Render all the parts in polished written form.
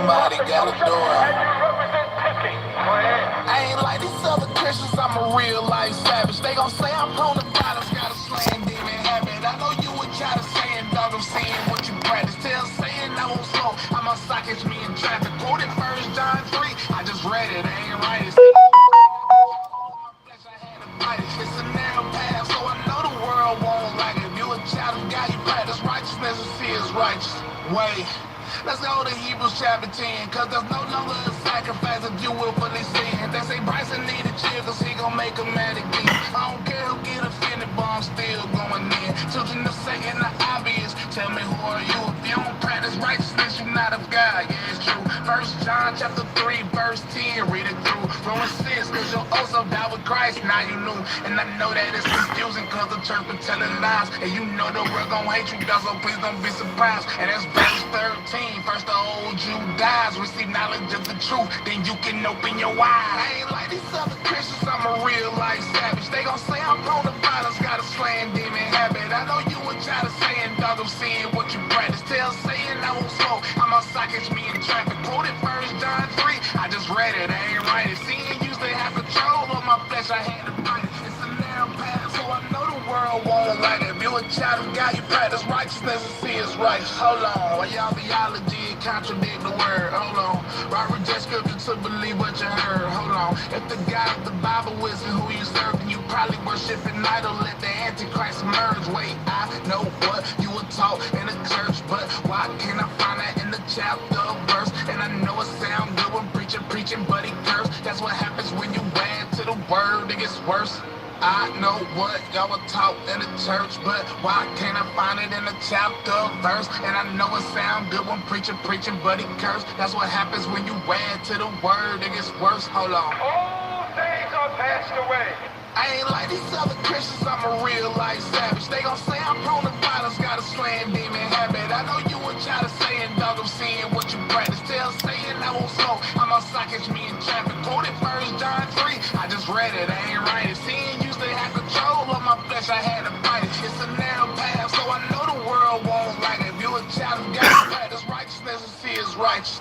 Somebody gotta do it. I ain't like these other Christians, I'm a real life savage. They gon' say I'm prone to violence, got a slaying demon habit. I know you would try to say it, dog, I'm saying what you practice. Tell saying I won't slow, I'ma sockets me in traffic. Quoted 1 John 3, I just read it, I ain't right. It's a narrow path, so I know the world won't like it. If you a child of God, you practice righteousness and see his righteous way. Let's go to Hebrews chapter 10, cause there's no longer a sacrifice if you willfully sin. They say Bryson needed chill, cause he gon' make a man again. I don't care who get offended, but I'm still going in. Children of Satan are obvious, tell me who are you? If you don't practice righteousness, you're not of God, yeah, it's true. 1 John chapter 3, verse 10, read it through. Romans 6, cause you'll also die with Christ, now you knew. And I know that it's confusing, cause the church been telling lies. And you know the world gon' hate you, God, so please don't be surprised. And that's verse 13. First the old you dies, receive knowledge of the truth, then you can open your eyes. I ain't like these other Christians, I'm a real life savage. They gon' say I'm prone to violence, got a slaying demon habit. I know you would try to say it, dog, I'm seeing what you practice. Tell saying I won't slow, I'ma sockets me in traffic. Quoted 1 John 3, I just read it, I ain't right it. Seeing used to have control of my flesh, I had to fight it. It's a narrow path, so I know the world won't like it. If you a child of God, you practice righteousness and see it's right. Hold on, while y'all theology contradict the word. Hold on, why reject scripture to believe what you heard? Hold on, if the God of the Bible isn't who you serve, then you probably worship an idol. Let the Antichrist emerge. Wait, I know what you were taught in the church, but why can't I find that in the chapter verse? And I know it sound good when preaching, but he cursed. That's what happens when you add to the word, it gets worse. I know what y'all were taught in the church, but why can't I find it in the chapter verse? And I know it sound good when preaching, but he cursed. That's what happens when you add to the word, it gets worse. Hold on. All things are passed away. I ain't like these other Christians, I'm a real life savage. They gon' say I'm prone to violence, got a slaying demon habit. I know you would try to say it, dog, I'm seeing what you practice. Tell saying I won't slow, I'ma sockets me in traffic. Quoted 1 John 3, I just read it, I ain't right it. Seeing used to have control of my flesh, I had to fight it. It's a narrow path, so I know the world won't like it. If you a child of God, you practice righteousness and see his righteous.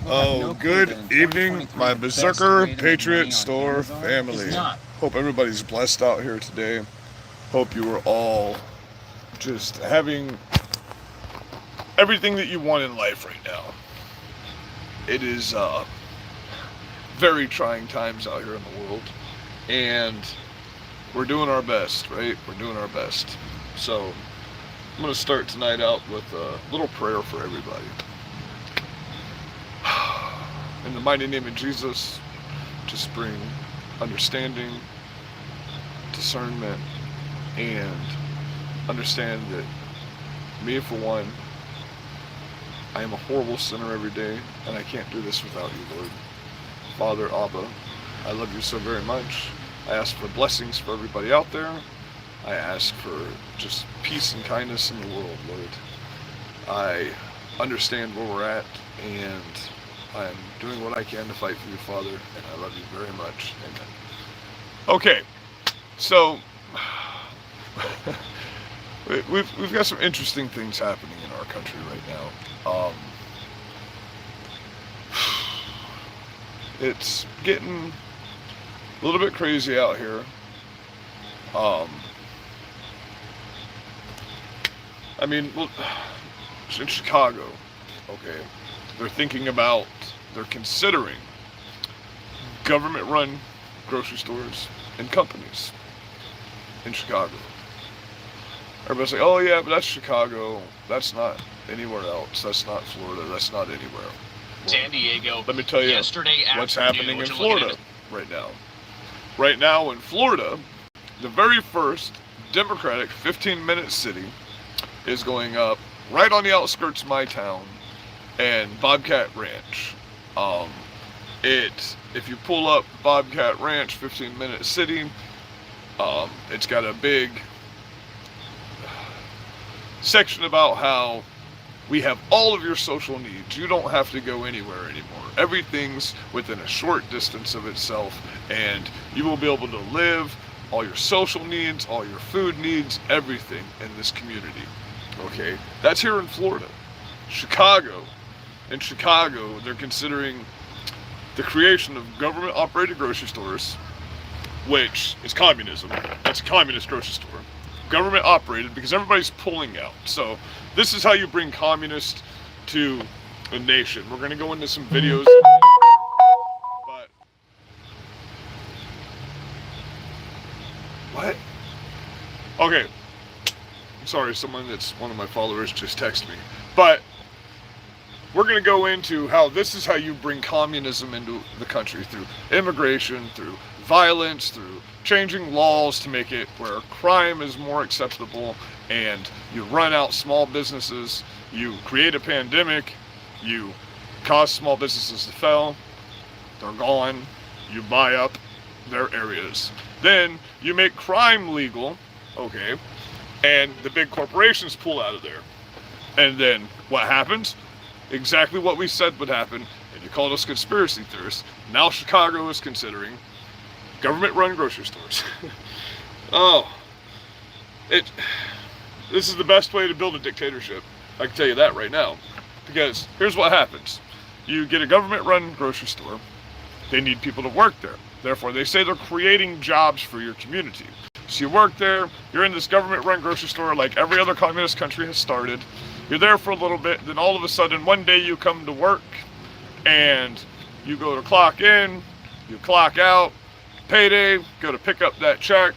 Oh, good evening, my berserker, patriot, store family. Hope everybody's blessed out here today. Hope you are all just having everything that you want in life right now. It is very trying times out here in the world, and we're doing our best, right? We're doing our best. So I'm going to start tonight out with a little prayer for everybody. In the mighty name of Jesus, just bring understanding, discernment, and understand that me, for one, I am a horrible sinner every day, and I can't do this without you, Lord. Father, Abba, I love you so very much. I ask for blessings for everybody out there. I ask for just peace and kindness in the world, Lord. I understand where we're at, and I'm doing what I can to fight for you, Father, and I love you very much. Amen. Okay, so we've got some interesting things happening in our country right now. It's getting a little bit crazy out here. I mean, well, it's in Chicago, okay? They're considering government-run grocery stores and companies in Chicago. Everybody's like, oh yeah, but that's Chicago. That's not anywhere else. That's not Florida. That's not anywhere. Well, San Diego. Let me tell you what's happening in Florida right now. Right now in Florida, the very first Democratic 15-minute city is going up right on the outskirts of my town, and Bobcat Ranch. If you pull up Bobcat Ranch, 15-minute city, it's got a big section about how we have all of your social needs. You don't have to go anywhere anymore. Everything's within a short distance of itself, and you will be able to live all your social needs, all your food needs, everything in this community. Okay, that's here in Florida. Chicago. In Chicago, they're considering the creation of government-operated grocery stores, which is communism. That's a communist grocery store. Government operated, because everybody's pulling out. So this is how you bring communist to a nation. We're going to go into some videos. But what? Okay. Sorry, one of my followers just texted me. But we're going to go into how this is how you bring communism into the country, through immigration, through violence, through changing laws to make it where crime is more acceptable, and you run out small businesses, you create a pandemic, you cause small businesses to fail, they're gone, you buy up their areas. Then you make crime legal, okay, and the big corporations pull out of there. And then what happens? Exactly what we said would happen, and you called us conspiracy theorists. Now Chicago is considering government-run grocery stores. This is the best way to build a dictatorship. I can tell you that right now. Because here's what happens. You get a government-run grocery store. They need people to work there. Therefore, they say they're creating jobs for your community. So you work there, you're in this government-run grocery store like every other communist country has started. You're there for a little bit, then all of a sudden, one day you come to work, and you go to clock in, you clock out, payday, go to pick up that check,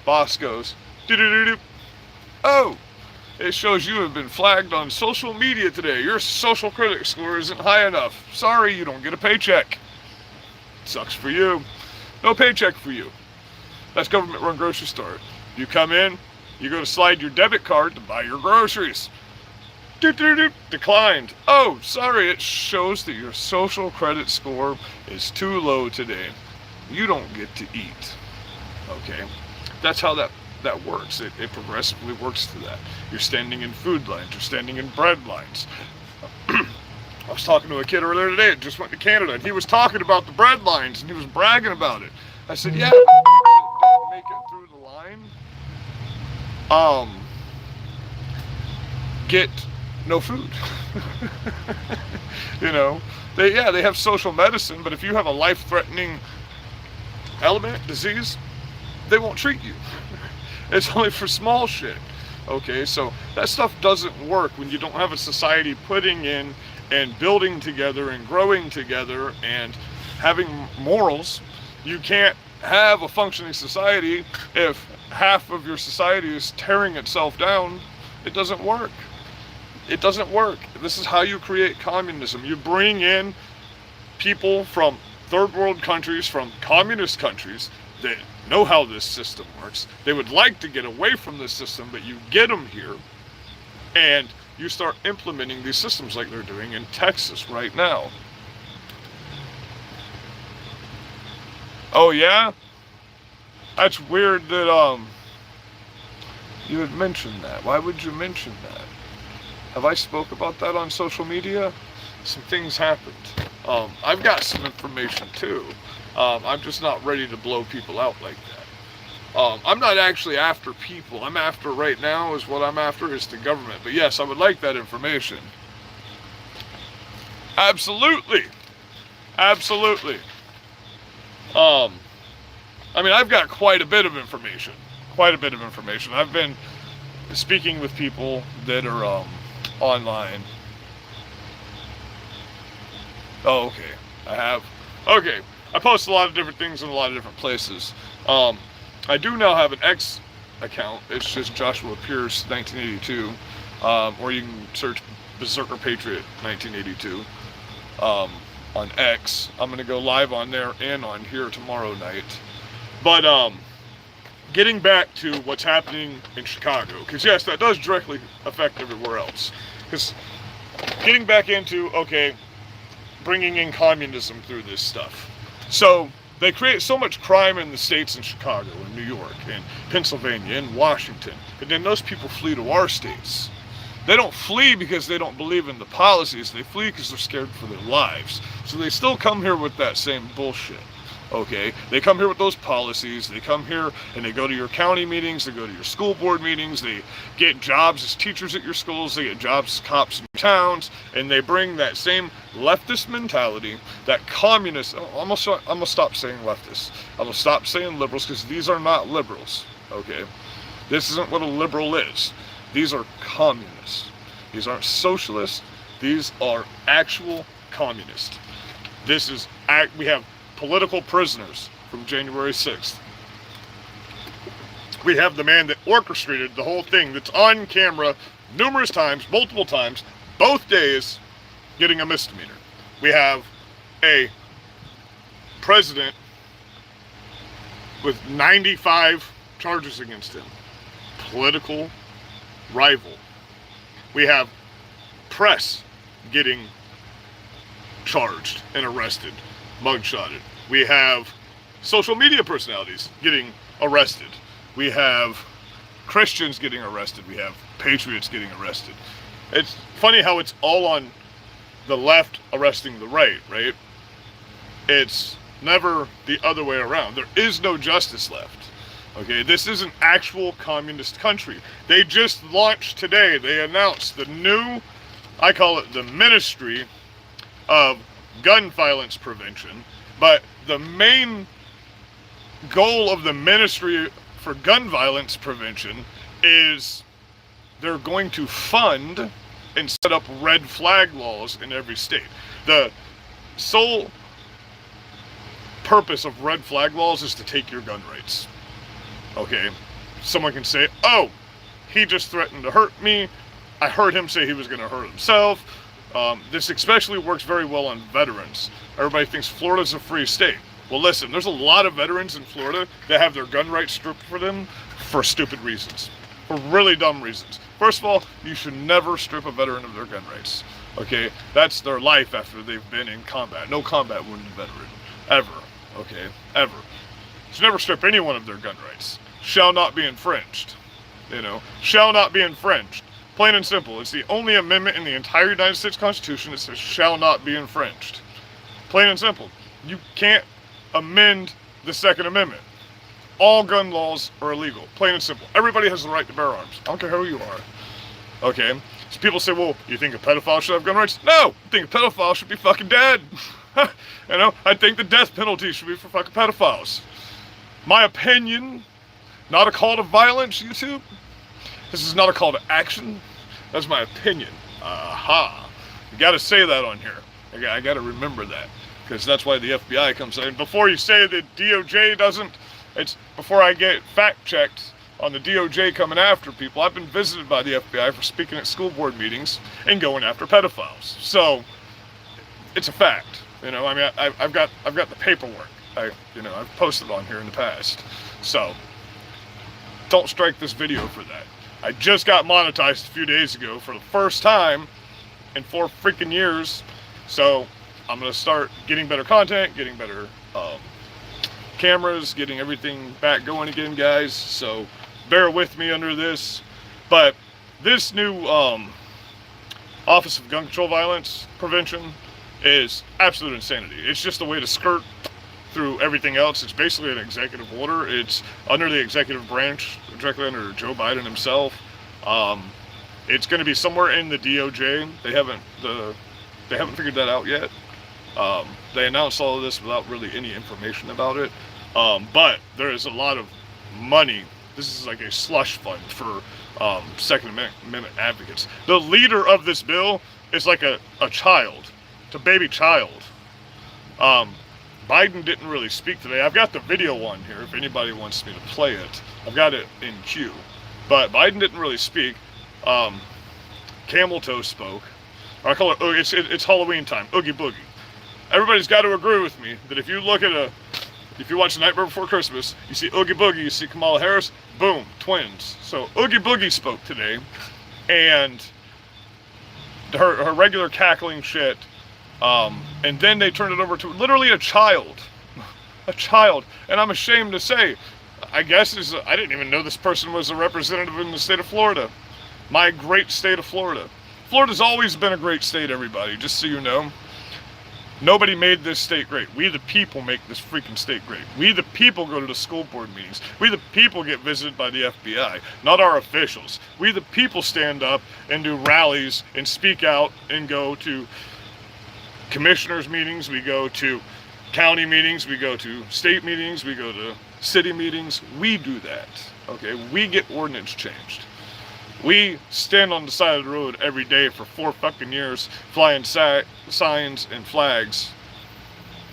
boss goes, doo-doo-doo-doo. Oh, it shows you have been flagged on social media today. Your social credit score isn't high enough. Sorry, you don't get a paycheck. Sucks for you. No paycheck for you. That's government-run grocery store. You come in, you go to slide your debit card to buy your groceries. Declined. Oh, sorry, it shows that your social credit score is too low today. You don't get to eat. Okay? That's how that works. It progressively works to that. You're standing in food lines. You're standing in bread lines. I was talking to a kid earlier today that just went to Canada, and he was talking about the bread lines, and he was bragging about it. I said, yeah, people that don't make it through the line, get no food. You know, they have social medicine, but if you have a life-threatening element, disease, they won't treat you. It's only for small shit. Okay, so that stuff doesn't work when you don't have a society putting in and building together and growing together and having morals. You can't have a functioning society if half of your society is tearing itself down. It doesn't work. It doesn't work. This is how you create communism. You bring in people from third world countries, from communist countries that know how this system works. They would like to get away from this system, but you get them here, and you start implementing these systems like they're doing in Texas right now. Oh yeah? That's weird that you had mentioned that. Why would you mention that? Have I spoke about that on social media? Some things happened. I've got some information too. I'm just not ready to blow people out like that. I'm not actually after people. I'm after right now is the government. But yes, I would like that information. Absolutely. Absolutely. I mean, I've got quite a bit of information. I've been speaking with people that are online. Oh, okay. I have. Okay. I post a lot of different things in a lot of different places. I do now have an X account. It's just Joshua Pierce 1982. Or you can search Berserker Patriot 1982 on X. I'm going to go live on there and on here tomorrow night. But getting back to what's happening in Chicago, because yes, that does directly affect everywhere else. Because getting back into, okay, bringing in communism through this stuff. So they create so much crime in the states in Chicago and New York and Pennsylvania and Washington, but then those people flee to our states. They don't flee because they don't believe in the policies. They flee because they're scared for their lives. So they still come here with that same bullshit. Okay, they come here with those policies. They come here and they go to your county meetings. They go to your school board meetings. They get jobs as teachers at your schools. They get jobs as cops in your towns, and they bring that same leftist mentality, that communist. I'm gonna stop saying leftist. I'm gonna stop saying liberals, because these are not liberals. Okay, this isn't what a liberal is. These are communists. These aren't socialists. These are actual communists. We have political prisoners from January 6th. We have the man that orchestrated the whole thing, that's on camera numerous times, multiple times, both days, getting a misdemeanor. We have a president with 95 charges against him. Political rival. We have press getting charged and arrested, mugshotted. We have social media personalities getting arrested. We have Christians getting arrested. We have patriots getting arrested. It's funny how it's all on the left arresting the right? It's never the other way around. There is no justice left. Okay, this is an actual communist country. They just launched today. They announced the new, I call it the Ministry of Gun Violence Prevention. But the main goal of the Ministry for Gun Violence Prevention is they're going to fund and set up red flag laws in every state. The sole purpose of red flag laws is to take your gun rights. Okay, someone can say, oh, he just threatened to hurt me. I heard him say he was going to hurt himself. This especially works very well on veterans. Everybody thinks Florida's a free state. Well, listen, there's a lot of veterans in Florida that have their gun rights stripped for them for stupid reasons, for really dumb reasons. First of all, you should never strip a veteran of their gun rights. Okay, that's their life after they've been in combat. No combat wounded veteran, ever. Okay, ever. You should never strip anyone of their gun rights. Shall not be infringed. Shall not be infringed. Plain and simple. It's the only amendment in the entire United States Constitution that says shall not be infringed. Plain and simple. You can't amend the Second Amendment. All gun laws are illegal. Plain and simple. Everybody has the right to bear arms. I don't care who you are. Okay? So people say, well, you think a pedophile should have gun rights? No! I think a pedophile should be fucking dead. I think the death penalty should be for fucking pedophiles. My opinion, not a call to violence, YouTube. This is not a call to action. That's my opinion. Aha. You gotta say that on here. I gotta remember that. Because that's why the FBI comes in. Before you say the DOJ doesn't, it's before I get fact-checked on the DOJ coming after people. I've been visited by the FBI for speaking at school board meetings and going after pedophiles. So, it's a fact. I've got the paperwork. I've posted on here in the past. So, don't strike this video for that. I just got monetized a few days ago for the first time in 4 freaking years. So, I'm going to start getting better content, getting better cameras, getting everything back going again, guys. So, bear with me under this. But this new Office of Gun Control Violence Prevention is absolute insanity. It's just a way to skirt through everything else. It's basically an executive order. It's under the executive branch, directly under Joe Biden himself. It's going to be somewhere in the DOJ. They haven't figured that out yet. They announced all of this without really any information about it. But there is a lot of money. This is like a slush fund for Second Amendment advocates. The leader of this bill is like a child. It's a baby child. Biden didn't really speak today. I've got the video on here if anybody wants me to play it. I've got it in queue. But Biden didn't really speak. Camel Toe spoke. I call it, it's Halloween time, Oogie Boogie. Everybody's got to agree with me that if you look at If you watch Nightmare Before Christmas, you see Oogie Boogie, you see Kamala Harris, boom, twins. So Oogie Boogie spoke today, and her regular cackling shit, and then they turned it over to literally a child. A child. And I'm ashamed to say, I guess I didn't even know this person was a representative in the state of Florida. My great state of Florida. Florida's always been a great state, everybody, just so you know. Nobody made this state great. We the people make this freaking state great. We the people go to the school board meetings. We the people get visited by the FBI, not our officials. We the people stand up and do rallies and speak out and go to commissioners meetings. We go to county meetings. We go to state meetings. We go to city meetings. We do that. Okay, we get ordinance changed. We stand on the side of the road every day for 4 fucking years, flying signs and flags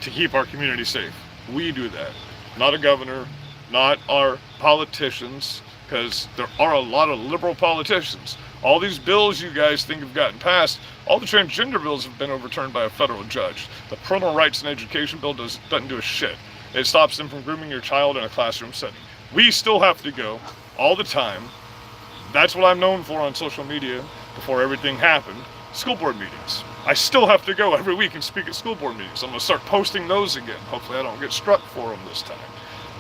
to keep our community safe. We do that. Not a governor, not our politicians, because there are a lot of liberal politicians. All these bills you guys think have gotten passed, all the transgender bills have been overturned by a federal judge. The parental rights and education bill doesn't do a shit. It stops them from grooming your child in a classroom setting. We still have to go all the time. That's what I'm known for on social media before everything happened. School board meetings. I still have to go every week and speak at school board meetings. I'm going to start posting those again. Hopefully I don't get struck for them this time.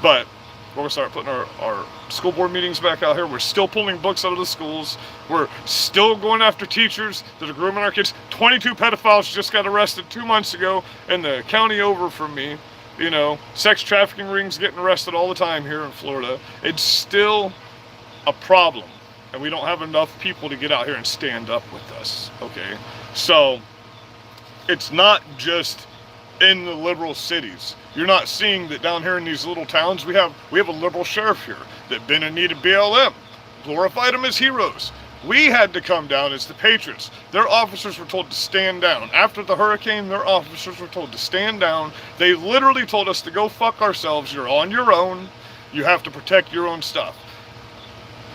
But we're going to start putting our school board meetings back out here. We're still pulling books out of the schools. We're still going after teachers that are grooming our kids. 22 pedophiles just got arrested 2 months ago in the county over from me. You know, sex trafficking rings getting arrested all the time here in Florida. It's still a problem. And we don't have enough people to get out here and stand up with us, okay? So, it's not just in the liberal cities. You're not seeing that down here in these little towns, we have a liberal sheriff here that been in need of BLM, glorified them as heroes. We had to come down as the patriots. Their officers were told to stand down. After the hurricane, their officers were told to stand down. They literally told us to go fuck ourselves. You're on your own. You have to protect your own stuff.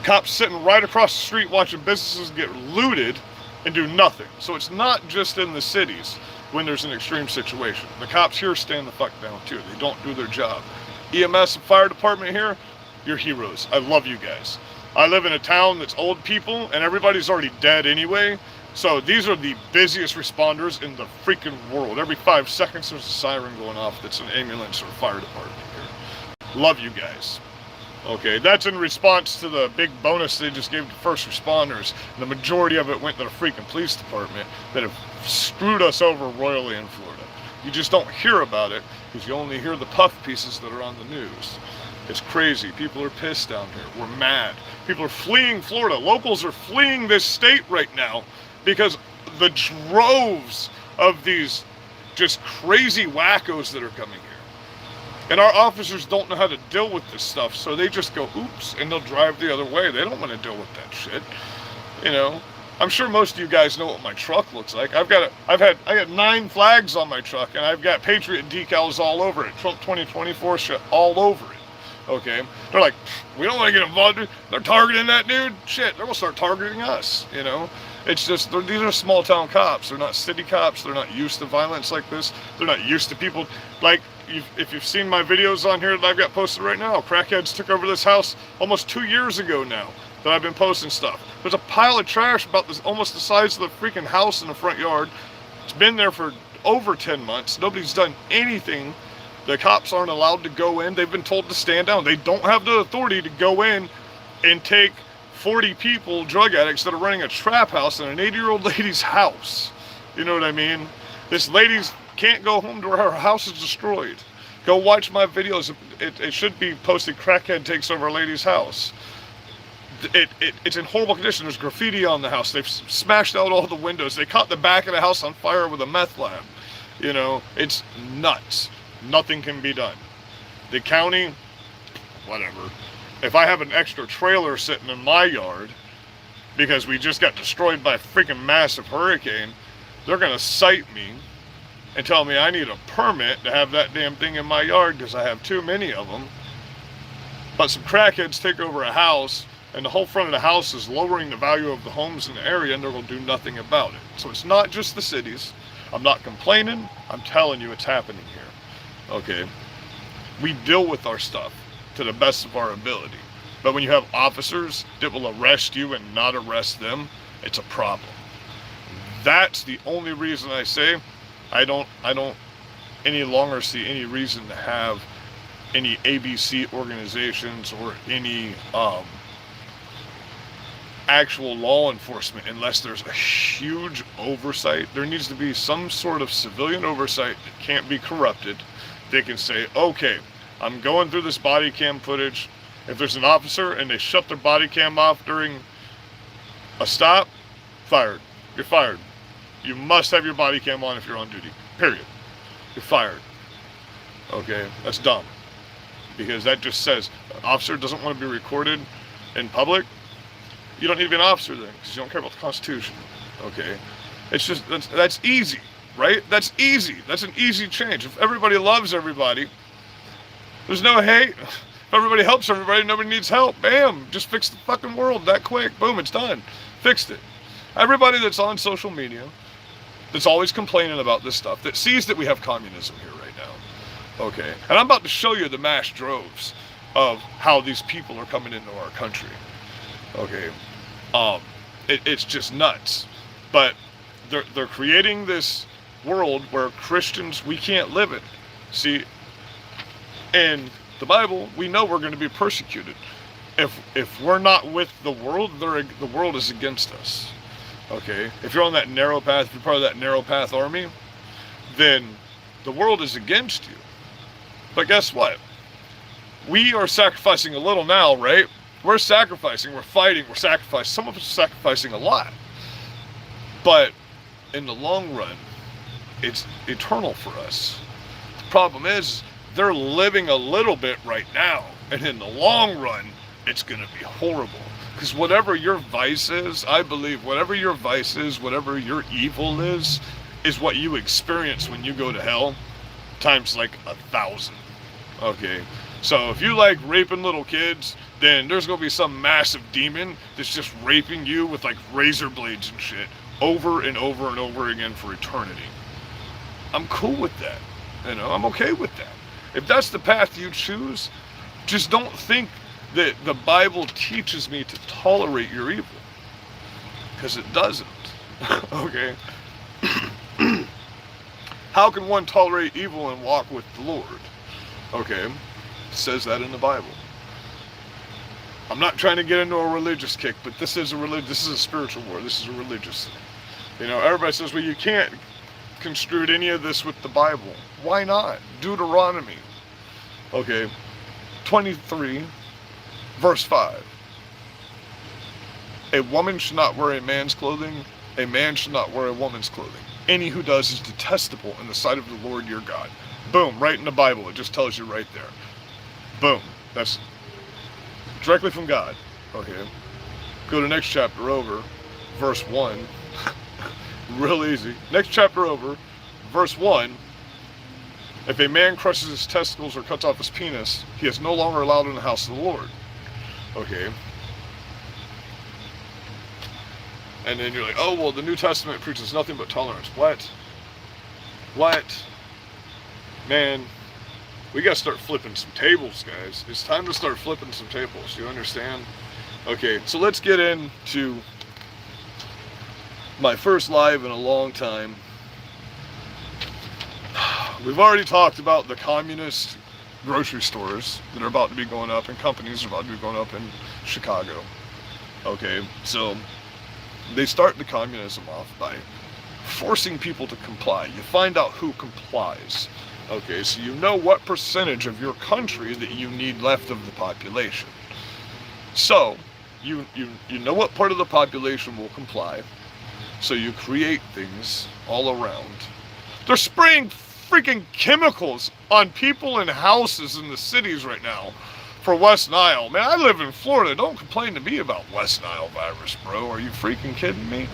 Cops sitting right across the street watching businesses get looted and do nothing. So it's not just in the cities when there's an extreme situation. The cops here stand the fuck down too. They don't do their job. EMS and fire department here, you're heroes. I love you guys. I live in a town that's old people and everybody's already dead anyway. So these are the busiest responders in the freaking world. Every 5 seconds there's a siren going off that's an ambulance or fire department here. Love you guys. Okay, that's in response to the big bonus they just gave to first responders. The majority of it went to the freaking police department that have screwed us over royally in Florida. You just don't hear about it because you only hear the puff pieces that are on the news. It's crazy. People are pissed down here. We're mad. People are fleeing Florida. Locals are fleeing this state right now because the droves of these just crazy wackos that are coming here. And our officers don't know how to deal with this stuff, so they just go, oops, and they'll drive the other way. They don't want to deal with that shit. You know, I'm sure most of you guys know what my truck looks like. I got 9 flags on my truck, and I've got Patriot decals all over it. Trump 2024 shit all over it. Okay? They're like, we don't want to get involved. They're targeting that dude. Shit, they're going to start targeting us, you know? It's just, these are small town cops. They're not city cops. They're not used to violence like this. They're not used to people like, if you've seen my videos on here that I've got posted right now, crackheads took over this house almost 2 years ago now that I've been posting stuff. There's a pile of trash about this, almost the size of the freaking house in the front yard. It's been there for over 10 months. Nobody's done anything. The cops aren't allowed to go in. They've been told to stand down. They don't have the authority to go in and take 40 people, drug addicts, that are running a trap house in an 80-year-old lady's house. You know what I mean? This lady's can't go home to her house is destroyed. Go watch my videos. It should be posted, crackhead takes over a lady's house. It's in horrible condition. There's graffiti on the house. They've smashed out all the windows. They caught the back of the house on fire with a meth lab. You know, it's nuts. Nothing can be done. The county, whatever. If I have an extra trailer sitting in my yard because we just got destroyed by a freaking massive hurricane, they're going to cite me and tell me I need a permit to have that damn thing in my yard because I have too many of them. But some crackheads take over a house and the whole front of the house is lowering the value of the homes in the area and they're going to do nothing about it. So it's not just the cities. I'm not complaining. I'm telling you it's happening here. Okay. We deal with our stuff to the best of our ability. But when you have officers that will arrest you and not arrest them, it's a problem. That's the only reason I say I don't any longer see any reason to have any ABC organizations or any actual law enforcement unless there's a huge oversight. There needs to be some sort of civilian oversight that can't be corrupted. They can say, okay, I'm going through this body cam footage. If there's an officer and they shut their body cam off during a stop, fired. You're fired. You must have your body cam on if you're on duty. Period. You're fired. Okay, that's dumb. Because that just says an officer doesn't want to be recorded in public. You don't need to be an officer then, because you don't care about the Constitution. Okay, it's just that's easy, right? That's easy. That's an easy change. If everybody loves everybody, there's no hate. If everybody helps everybody, nobody needs help. Bam, just fix the fucking world that quick. Boom, it's done. Fixed it. Everybody that's on social media, that's always complaining about this stuff, that sees that we have communism here right now. Okay, and I'm about to show you the mass droves of how these people are coming into our country. Okay, it's just nuts. But they're creating this world where Christians, we can't live it. See, in the Bible, we know we're going to be persecuted. If we're not with the world, the world is against us. Okay, if you're on that narrow path, if you're part of that narrow path army, then the world is against you. But guess what? We are sacrificing a little now, right? We're sacrificing, we're fighting, we're sacrificing. Some of us are sacrificing a lot. But in the long run, it's eternal for us. The problem is, they're living a little bit right now. And in the long run, it's going to be horrible. Because whatever your vice is, I believe whatever your vice is, whatever your evil is what you experience when you go to hell, times like 1,000. Okay, so if you like raping little kids, then there's going to be some massive demon that's just raping you with like razor blades and shit over and over and over again for eternity. I'm cool with that. You know, I'm okay with that. If that's the path you choose, just don't think that the Bible teaches me to tolerate your evil. Because it doesn't. Okay? How can one tolerate evil and walk with the Lord? Okay? It says that in the Bible. I'm not trying to get into a religious kick, but this is a spiritual war. This is a religious thing. You know, everybody says, well, you can't construe any of this with the Bible. Why not? Deuteronomy. Okay, 23, verse 5. A woman should not wear a man's clothing. A man should not wear a woman's clothing. Any who does is detestable in the sight of the Lord your God. Boom, right in the Bible. It just tells you right there. Boom. That's directly from God. Okay. Go to next chapter over, verse 1. Real easy. Next chapter over, verse 1. If a man crushes his testicles or cuts off his penis, he is no longer allowed in the house of the Lord. Okay. And then you're like, oh, well, the New Testament preaches nothing but tolerance. What? Man, we got to start flipping some tables, guys. It's time to start flipping some tables. You understand? Okay, so let's get into my first live in a long time. We've already talked about the communist grocery stores that are about to be going up and companies are about to be going up in Chicago. Okay, so they start the communism off by forcing people to comply. You find out who complies. Okay, so you know what percentage of your country that you need left of the population. So, you know what part of the population will comply. So you create things all around. They're spraying freaking chemicals on people in houses in the cities right now for West Nile. Man, I live in Florida. Don't complain to me about West Nile virus, bro. Are you freaking kidding me?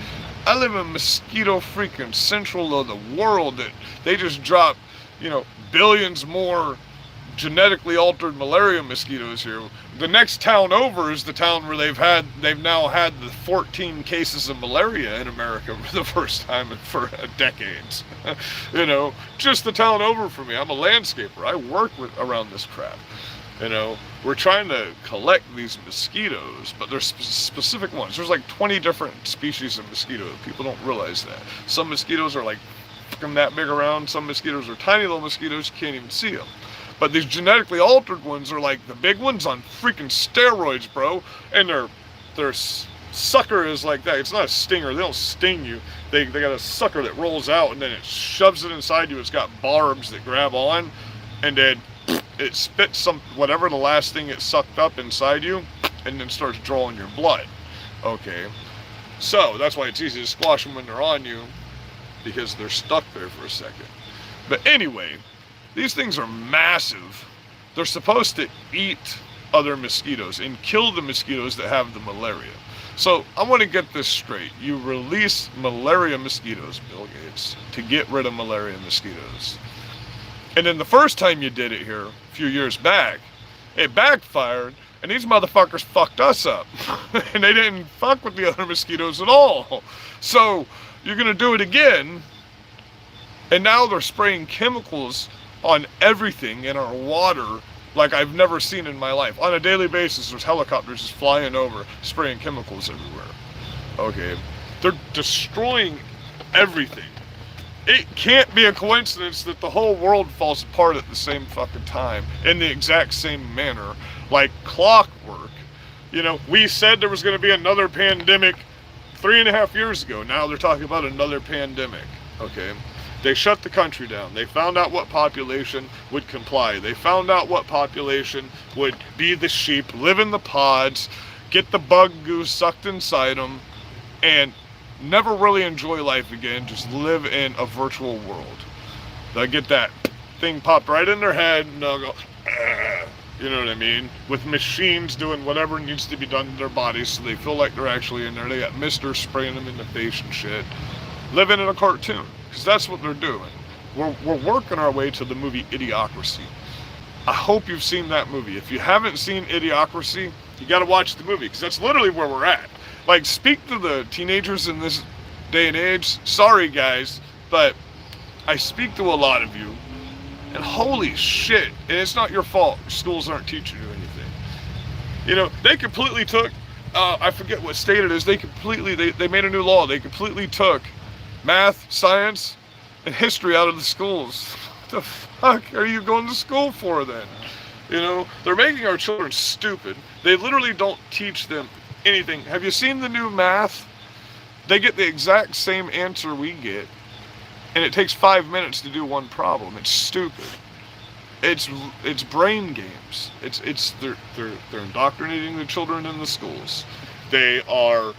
I live in mosquito freaking central of the world that they just drop, you know, billions more genetically altered malaria mosquitoes here. The next town over is the town where they've now had the 14 cases of malaria in America for the first time for decades. You know, just the town over from me. I'm a landscaper. I work around this crap. You know, we're trying to collect these mosquitoes, but there's specific ones. There's like 20 different species of mosquito. People don't realize that. Some mosquitoes are like fucking that big around. Some mosquitoes are tiny little mosquitoes. You can't even see them. But these genetically altered ones are like the big ones on freaking steroids, bro. And their sucker is like that. It's not a stinger. They don't sting you. They got a sucker that rolls out and then it shoves it inside you. It's got barbs that grab on, and then it spits whatever the last thing it sucked up inside you, and then starts drawing your blood. Okay. So that's why it's easy to squash them when they're on you, because they're stuck there for a second. But anyway, these things are massive. They're supposed to eat other mosquitoes and kill the mosquitoes that have the malaria. So I want to get this straight. You release malaria mosquitoes, Bill Gates, to get rid of malaria mosquitoes. And then the first time you did it here, a few years back, it backfired, and these motherfuckers fucked us up. And they didn't fuck with the other mosquitoes at all. So you're going to do it again, and now they're spraying chemicals on everything in our water like I've never seen in my life. On a daily basis, there's helicopters just flying over, spraying chemicals everywhere. Okay, they're destroying everything. It can't be a coincidence that the whole world falls apart at the same fucking time, in the exact same manner, like clockwork. You know, we said there was going to be another pandemic 3.5 years ago. Now they're talking about another pandemic. Okay. They shut the country down. They found out what population would comply. They found out what population would be the sheep, live in the pods, get the bug goo sucked inside them, and never really enjoy life again, just live in a virtual world. They'll get that thing popped right in their head, and they'll go, "Ugh." You know what I mean? With machines doing whatever needs to be done to their bodies so they feel like they're actually in there. They got misters spraying them in the face and shit. Living in a cartoon. Because that's what they're doing. We're working our way to the movie Idiocracy. I hope you've seen that movie. If you haven't seen Idiocracy, you got to watch the movie, because that's literally where we're at. Like, speak to the teenagers in this day and age. Sorry, guys, but I speak to a lot of you, and holy shit, and it's not your fault. Schools aren't teaching you anything. You know, they completely took, I forget what state it is, they made a new law. They completely took math, science, and history out of the schools. What the fuck are you going to school for then? You know, they're making our children stupid. They literally don't teach them anything. Have you seen the new math? They get the exact same answer we get, and it takes 5 minutes to do one problem. It's stupid. It's brain games. They're indoctrinating the children in the schools. They are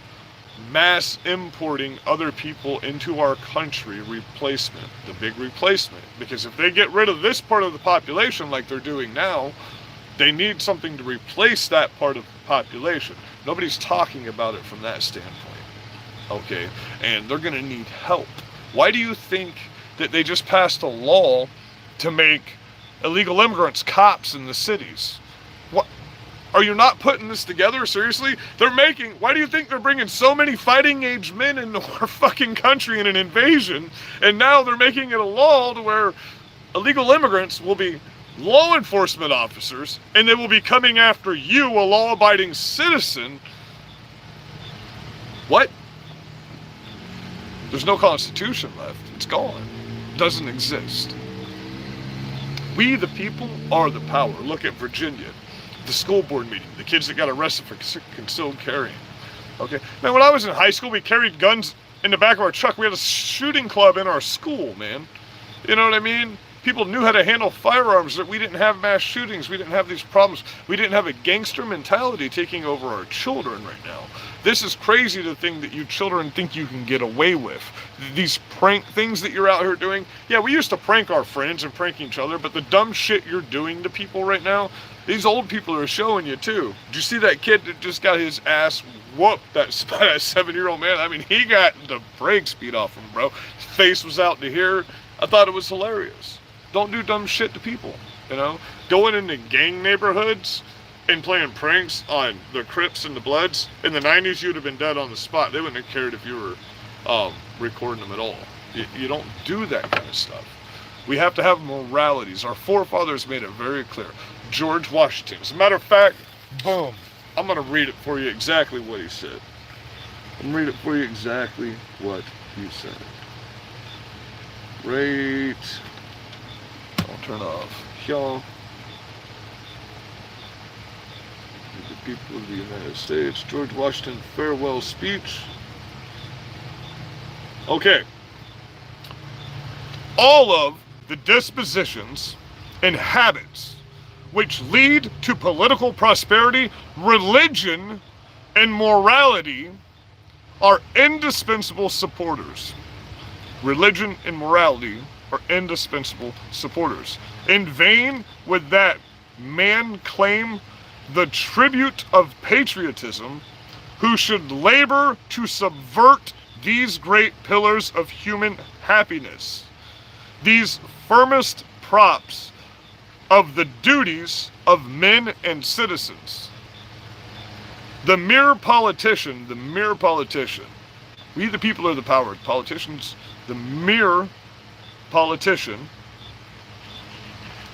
mass importing other people into our country. Replacement, the big replacement. Because if they get rid of this part of the population like they're doing now, they need something to replace that part of the population. Nobody's talking about it from that standpoint. Okay, and they're going to need help. Why do you think that they just passed a law to make illegal immigrants cops in the cities? What? Are you not putting this together? Seriously? Why do you think they're bringing so many fighting age men into our fucking country in an invasion, and now they're making it a law to where illegal immigrants will be law enforcement officers, and they will be coming after you, a law-abiding citizen? What? There's no Constitution left. It's gone. It doesn't exist. We, the people, are the power. Look at Virginia. The school board meeting. The kids that got arrested for concealed carrying. Okay? Man, when I was in high school, we carried guns in the back of our truck. We had a shooting club in our school, man. You know what I mean? People knew how to handle firearms. That we didn't have mass shootings. We didn't have these problems. We didn't have a gangster mentality taking over our children right now. This is crazy to think that you children think you can get away with. These prank things that you're out here doing. Yeah, we used to prank our friends and prank each other, but the dumb shit you're doing to people right now, these old people are showing you too. Did you see that kid that just got his ass whooped, that 7-year-old man? I mean, he got the brakes beat off him, bro. His face was out to here. I thought it was hilarious. Don't do dumb shit to people, you know? going into gang neighborhoods and playing pranks on the Crips and the Bloods. In the 90s, you'd have been dead on the spot. They wouldn't have cared if you were recording them at all. You don't do that kind of stuff. We have to have moralities. Our forefathers made it very clear. George Washington. As a matter of fact, boom. I'm going to read it for you exactly what he said. I'm going to read it for you exactly what he said. Right. I'll turn off. Y'all. The people of the United States. George Washington farewell speech. Okay. All of the dispositions and habits which lead to political prosperity, religion, and morality are indispensable supporters. Religion and morality are indispensable supporters. In vain would that man claim the tribute of patriotism who should labor to subvert these great pillars of human happiness, these firmest props of the duties of men and citizens. The mere politician, we the people are the power, politicians, the mere politician,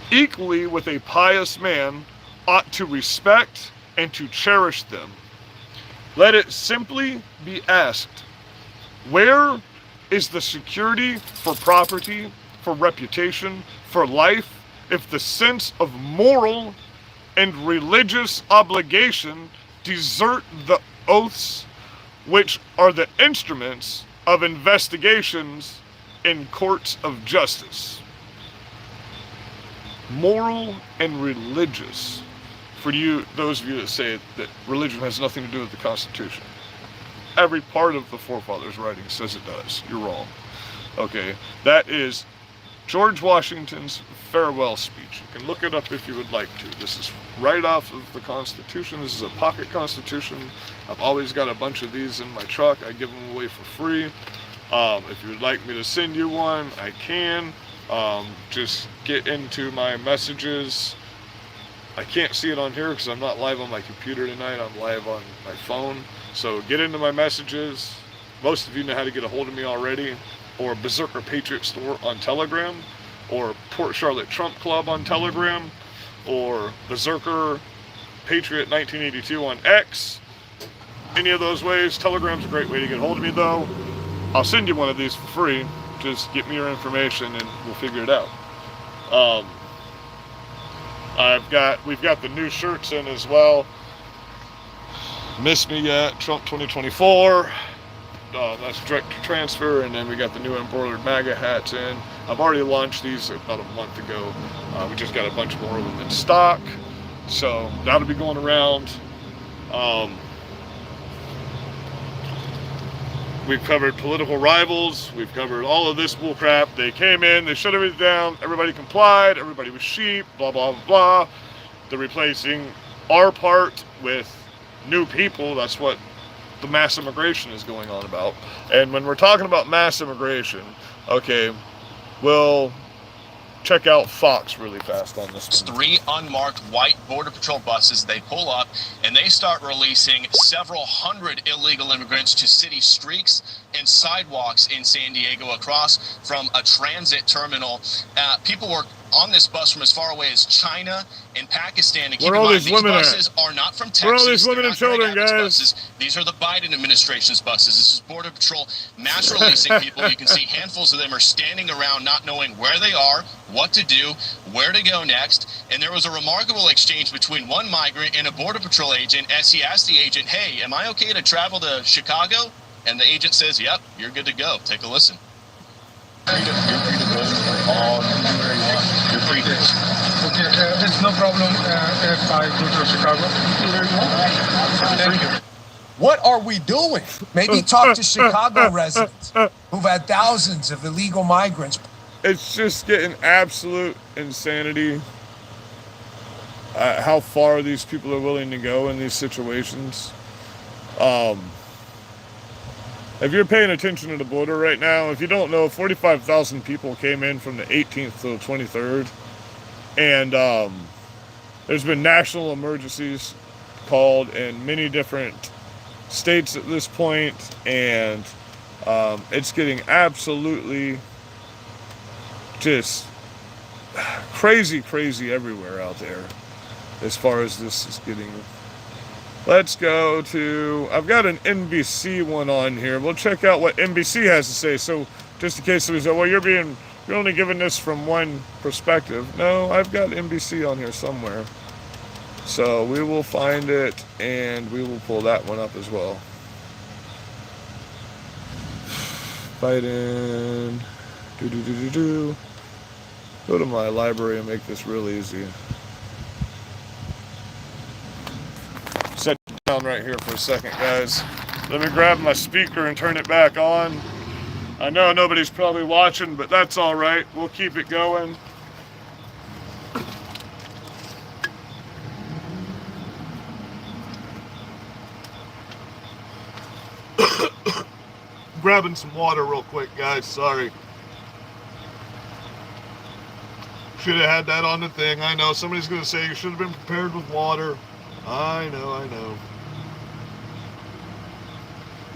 equally with a pious man, ought to respect and to cherish them. Let it simply be asked, where is the security for property, for reputation, for life, if the sense of moral and religious obligation desert the oaths which are the instruments of investigations in courts of justice? Moral and religious. For you, those of you that say that religion has nothing to do with the Constitution. Every part of the forefathers' writing says it does. You're wrong. Okay, that is George Washington's farewell speech. You can look it up if you would like to. This is right off of the Constitution. This is a pocket Constitution. I've always got a bunch of these in my truck. I give them away for free. If you would like me to send you one, I can. Just get into my messages. I can't see it on here because I'm not live on my computer tonight. I'm live on my phone. So get into my messages. Most of you know how to get a hold of me already. Or Berserker Patriot Store on Telegram. Or Port Charlotte Trump Club on Telegram. Or Berserker Patriot 1982 on X. Any of those ways. Telegram's a great way to get a hold of me though. I'll send you one of these for free. Just get me your information and we'll figure it out. We've got the new shirts in as well. Miss Me Yet, Trump 2024. That's direct transfer, and then we got the new embroidered MAGA hats in. I've already launched these about a month ago. We just got a bunch more of them in stock, so that'll be going around. We've covered political rivals. We've covered all of this bull crap. They came in, they shut everything down. Everybody complied. Everybody was sheep. Blah, blah, blah. They're replacing our part with new people. That's what the mass immigration is going on about. And when we're talking about mass immigration, okay, we'll check out Fox really fast on this one. 3 unmarked white Border Patrol buses. They pull up and they start releasing several hundred illegal immigrants to city streets and sidewalks in San Diego across from a transit terminal. People were on this bus from as far away as China and Pakistan. And keep in mind, these buses are not from Texas. Where are all these women and children, guys? Buses. These are the Biden administration's buses. This is Border Patrol mass releasing people. You can see handfuls of them are standing around not knowing where they are, what to do, where to go next. And there was a remarkable exchange between one migrant and a Border Patrol agent as he asked the agent, "Hey, am I okay to travel to Chicago?" And the agent says, "Yep, you're good to go. Take a listen." You're free to. Okay, it's no problem if I go to Chicago. Thank you. What are we doing? Maybe talk to Chicago residents who've had thousands of illegal migrants. It's just getting absolute insanity. How far these people are willing to go in these situations. If you're paying attention to the border right now, if you don't know, 45,000 people came in from the 18th to the 23rd. And There's been national emergencies called in many different states at this point, and it's getting absolutely just crazy everywhere out there as far as this is getting. Let's go to, I've got an NBC one on here. We'll check out what NBC has to say. So just in case somebody says, well, you're only giving this from one perspective. No, I've got NBC on here somewhere. So we will find it and we will pull that one up as well. Biden. Go to my library and make this real easy. Sit down right here for a second, guys. Let me grab my speaker and turn it back on. I know nobody's probably watching, but that's all right. We'll keep it going. Grabbing some water real quick, guys. Sorry. Should have had that on the thing. I know somebody's going to say you should have been prepared with water. I know.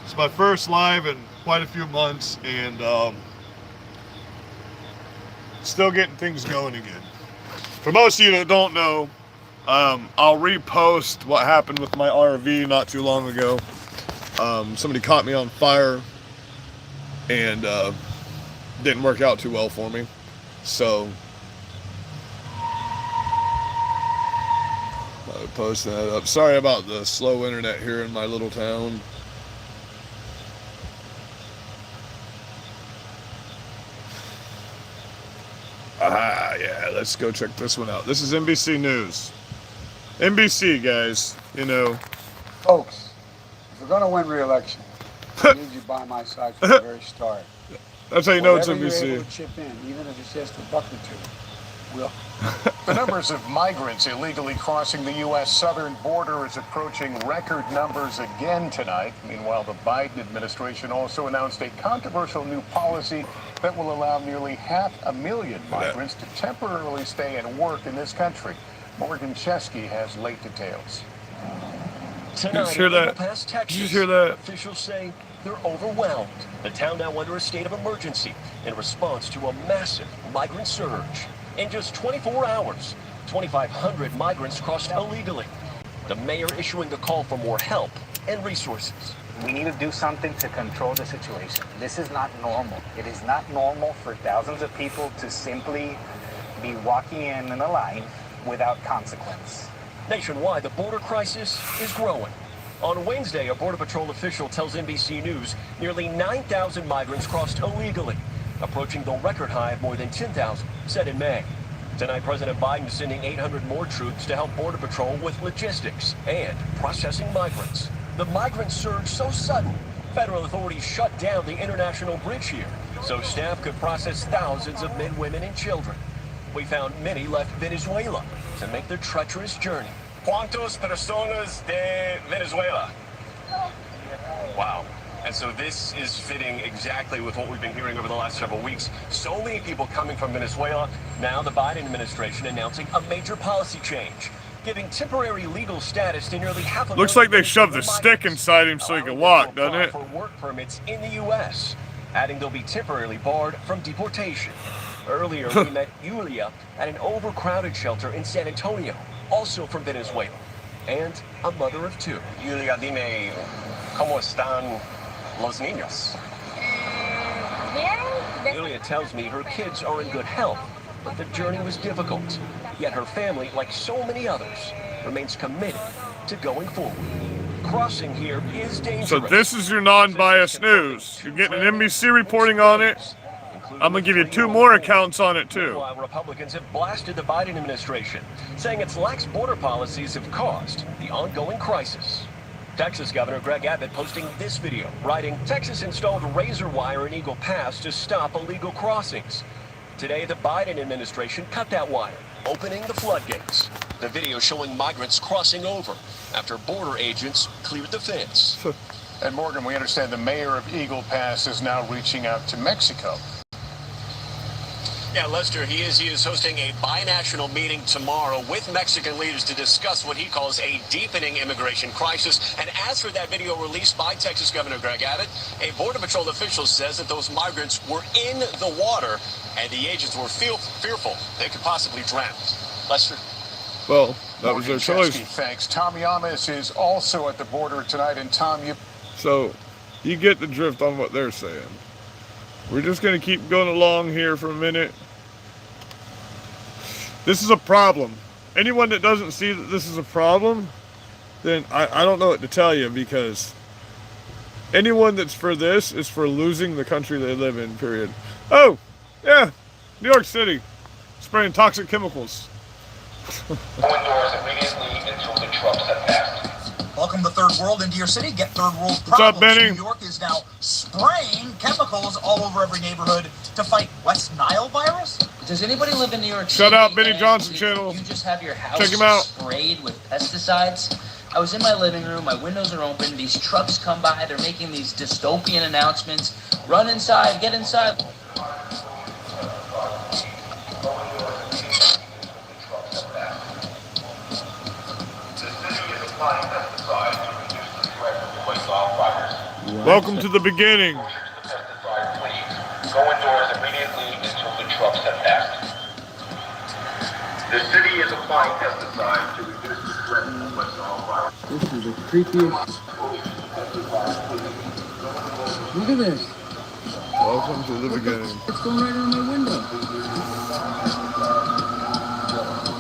It's my first live in quite a few months, and still getting things going again. For most of you that don't know, I'll repost what happened with my RV not too long ago. Somebody caught me on fire, and didn't work out too well for me. So I'll post that up. Sorry about the slow internet here in my little town. Yeah, let's go check this one out. This is NBC News. NBC, guys, you know. Folks, if we're going to win re-election, I need you by my side from the very start. That's how you know it's Whatever you're able NBC. to chip in, even if it's just a buck or two, we'll. The numbers of migrants illegally crossing the U.S. southern border is approaching record numbers again tonight. Meanwhile, the Biden administration also announced a controversial new policy that will allow nearly 500,000 migrants to temporarily stay and work in this country. Morgan Chesky has late details. Tonight, hear that? in Pass, Texas, Did you hear that? officials say they're overwhelmed. The town now under a state of emergency in response to a massive migrant surge. In just 24 hours, 2,500 migrants crossed illegally. The mayor issuing the call for more help and resources. We need to do something to control the situation. This is not normal. It is not normal for thousands of people to simply be walking in a line without consequence. Nationwide, the border crisis is growing. On Wednesday, a Border Patrol official tells NBC News nearly 9,000 migrants crossed illegally, approaching the record high of more than 10,000 set in May. Tonight, President Biden is sending 800 more troops to help Border Patrol with logistics and processing migrants. The migrant surge so sudden, federal authorities shut down the international bridge here so staff could process thousands of men, women, and children. We found many left Venezuela to make their treacherous journey. ¿Cuántas personas de Venezuela? Wow. And so this is fitting exactly with what we've been hearing over the last several weeks. So many people coming from Venezuela. Now the Biden administration announcing a major policy change, giving temporary legal status to nearly 500,000. Looks like they shoved the stick inside him so he can walk, doesn't it? For work permits in the U.S., adding they'll be temporarily barred from deportation. Earlier, we met Yulia at an overcrowded shelter in San Antonio, also from Venezuela, and a mother of two. Yulia, dime, ¿cómo están los niños? Yulia tells me her kids are in good health, but the journey was difficult. Yet her family, like so many others, remains committed to going forward. Crossing here is dangerous. So this is your non-biased news. You're getting an NBC reporting on it. I'm going to give you 2 more accounts on it, too. Meanwhile, Republicans have blasted the Biden administration, saying its lax border policies have caused the ongoing crisis. Texas Governor Greg Abbott posting this video, writing, Texas installed razor wire in Eagle Pass to stop illegal crossings. Today, the Biden administration cut that wire, opening the floodgates. The video showing migrants crossing over after border agents cleared the fence. And Morgan, we understand the mayor of Eagle Pass is now reaching out to Mexico. Yeah, Lester, he is hosting a binational meeting tomorrow with Mexican leaders to discuss what he calls a deepening immigration crisis. And as for that video released by Texas Governor Greg Abbott, a Border Patrol official says that those migrants were in the water and the agents were fearful they could possibly drown. Lester? Well, that was their choice. Thanks. Tom Yamas is also at the border tonight. And Tom, So, you get the drift on what they're saying. We're just going to keep going along here for a minute. This is a problem. Anyone that doesn't see that this is a problem, then I don't know what to tell you, because anyone that's for this is for losing the country they live in, period. Oh, yeah, New York City, spraying toxic chemicals. Go indoors immediately until the trucks have passed. Welcome to Third World into your city. Get third world problems. What's up, Benny? New York is now spraying chemicals all over every neighborhood to fight West Nile virus. Does anybody live in New York Shout City? out Benny Johnson channel. You just have your house Check him out. sprayed with pesticides. I was in my living room. My windows are open. These trucks come by. They're making these dystopian announcements. Run inside. Get inside. Welcome to the beginning. Go indoors immediately until the trucks have passed. The city is applying pesticides to reduce the threat of West Nile virus. This is the creepiest. Look at this. Welcome to the beginning. It's going right on my window.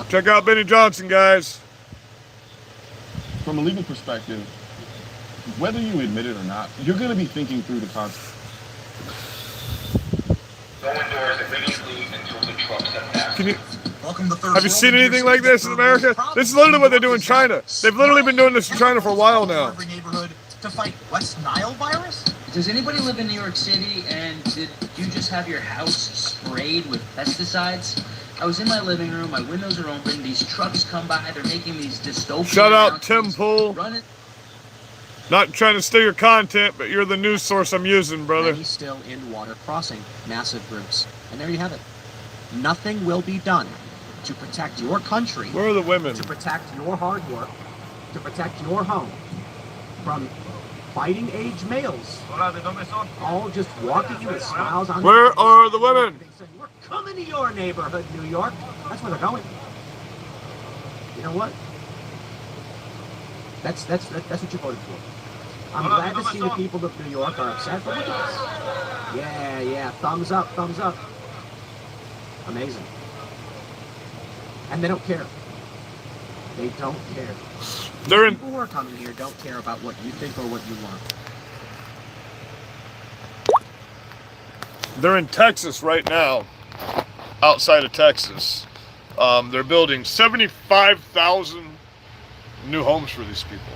Check out Benny Johnson, guys. From a legal perspective, whether you admit it or not, you're going to be thinking through the consequences. Go indoors immediately until the trucks have passed. Can you? Welcome to Third Have you World seen into your anything city. like this in America? This is literally what they do in China. They've literally been doing this in China for a while now. Every neighborhood to fight West Nile virus. Does anybody live in New York City, and did you just have your house sprayed with pesticides? I was in my living room. My windows are open. These trucks come by. They're making these dystopian Shout out Tim announcements. Pool. Run it. Not trying to steal your content, but you're the news source I'm using, brother. Many still in water crossing, massive groups. And there you have it. Nothing will be done to protect your country. Where are the women? To protect your hard work, to protect your home from fighting age males. All just walking in with smiles on Where their are the women? They say, we're coming to your neighborhood, New York. That's where they're going. You know what? That's what you voted for. I'm glad to see the people of New York are upset, but look at this. Yeah, thumbs up, thumbs up. Amazing. And they don't care. They don't care. They're in. People who are coming here don't care about what you think or what you want. They're in Texas right now, outside of Texas. They're building 75,000 new homes for these people.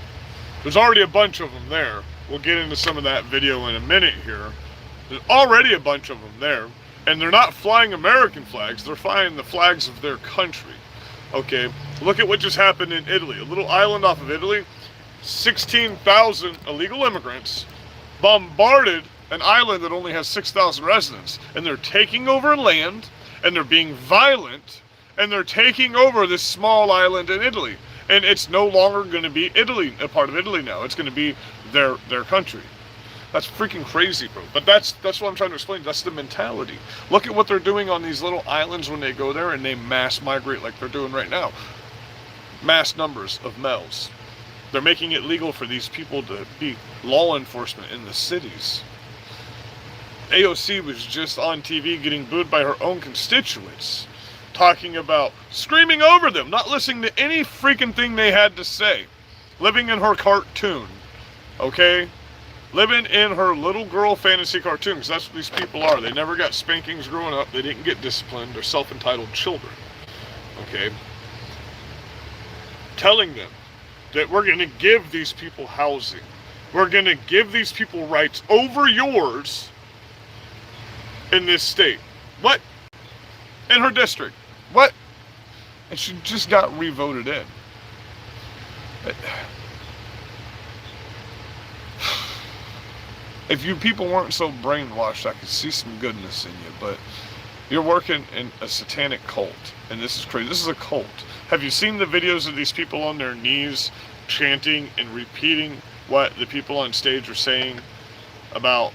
There's already a bunch of them there. We'll get into some of that video in a minute here. There's already a bunch of them there. And they're not flying American flags, they're flying the flags of their country. Okay, look at what just happened in Italy. A little island off of Italy, 16,000 illegal immigrants bombarded an island that only has 6,000 residents. And they're taking over land, and they're being violent, and they're taking over this small island in Italy. And it's no longer going to be Italy, a part of Italy now. It's going to be their country. That's freaking crazy, bro. But that's what I'm trying to explain. That's the mentality. Look at what they're doing on these little islands when they go there and they mass migrate like they're doing right now. Mass numbers of males. They're making it legal for these people to be law enforcement in the cities. AOC was just on TV getting booed by her own constituents, talking about screaming over them, not listening to any freaking thing they had to say. Living in her cartoon, okay? Living in her little girl fantasy cartoon, because that's what these people are. They never got spankings growing up. They didn't get disciplined. They're self-entitled children, okay? Telling them that we're going to give these people housing. We're going to give these people rights over yours in this state. What? In her district. What? And she just got re-voted in. If you people weren't so brainwashed, I could see some goodness in you, but You're working in a satanic cult, and this is crazy. This is a cult. Have you seen the videos of these people on their knees chanting and repeating what the people on stage are saying about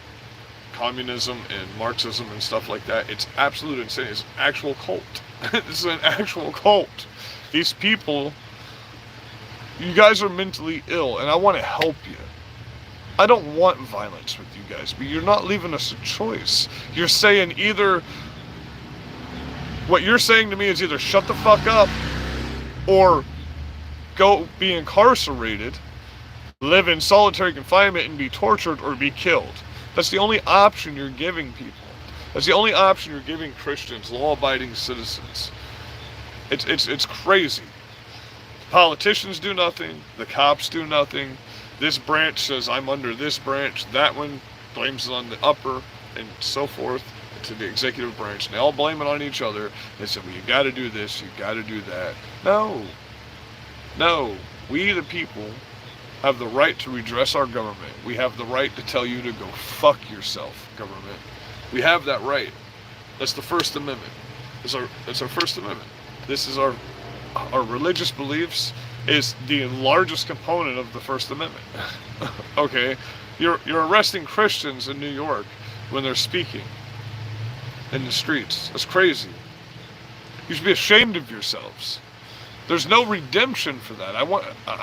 communism and Marxism and stuff like that? It's absolute insanity. It's an actual cult. This is an actual cult. These people, you guys are mentally ill, and I want to help you. I don't want violence with you guys, but you're not leaving us a choice. You're saying either, what you're saying to me is either shut the fuck up or go be incarcerated, live in solitary confinement and be tortured, or be killed. That's the only option you're giving people. That's the only option you're giving Christians, law-abiding citizens. It's crazy. Politicians do nothing. The cops do nothing. This branch says I'm under this branch. That one blames it on the upper, and so forth, to the executive branch. And they all blame it on each other. They say, well, you got to do this, you got to do that. No. We, the people, have the right to redress our government. We have the right to tell you to go fuck yourself, government. We have that right. That's the First Amendment. It's our First Amendment. This is our religious beliefs is the largest component of the First Amendment. Okay? You're arresting Christians in New York when they're speaking in the streets. That's crazy. You should be ashamed of yourselves. There's no redemption for that. I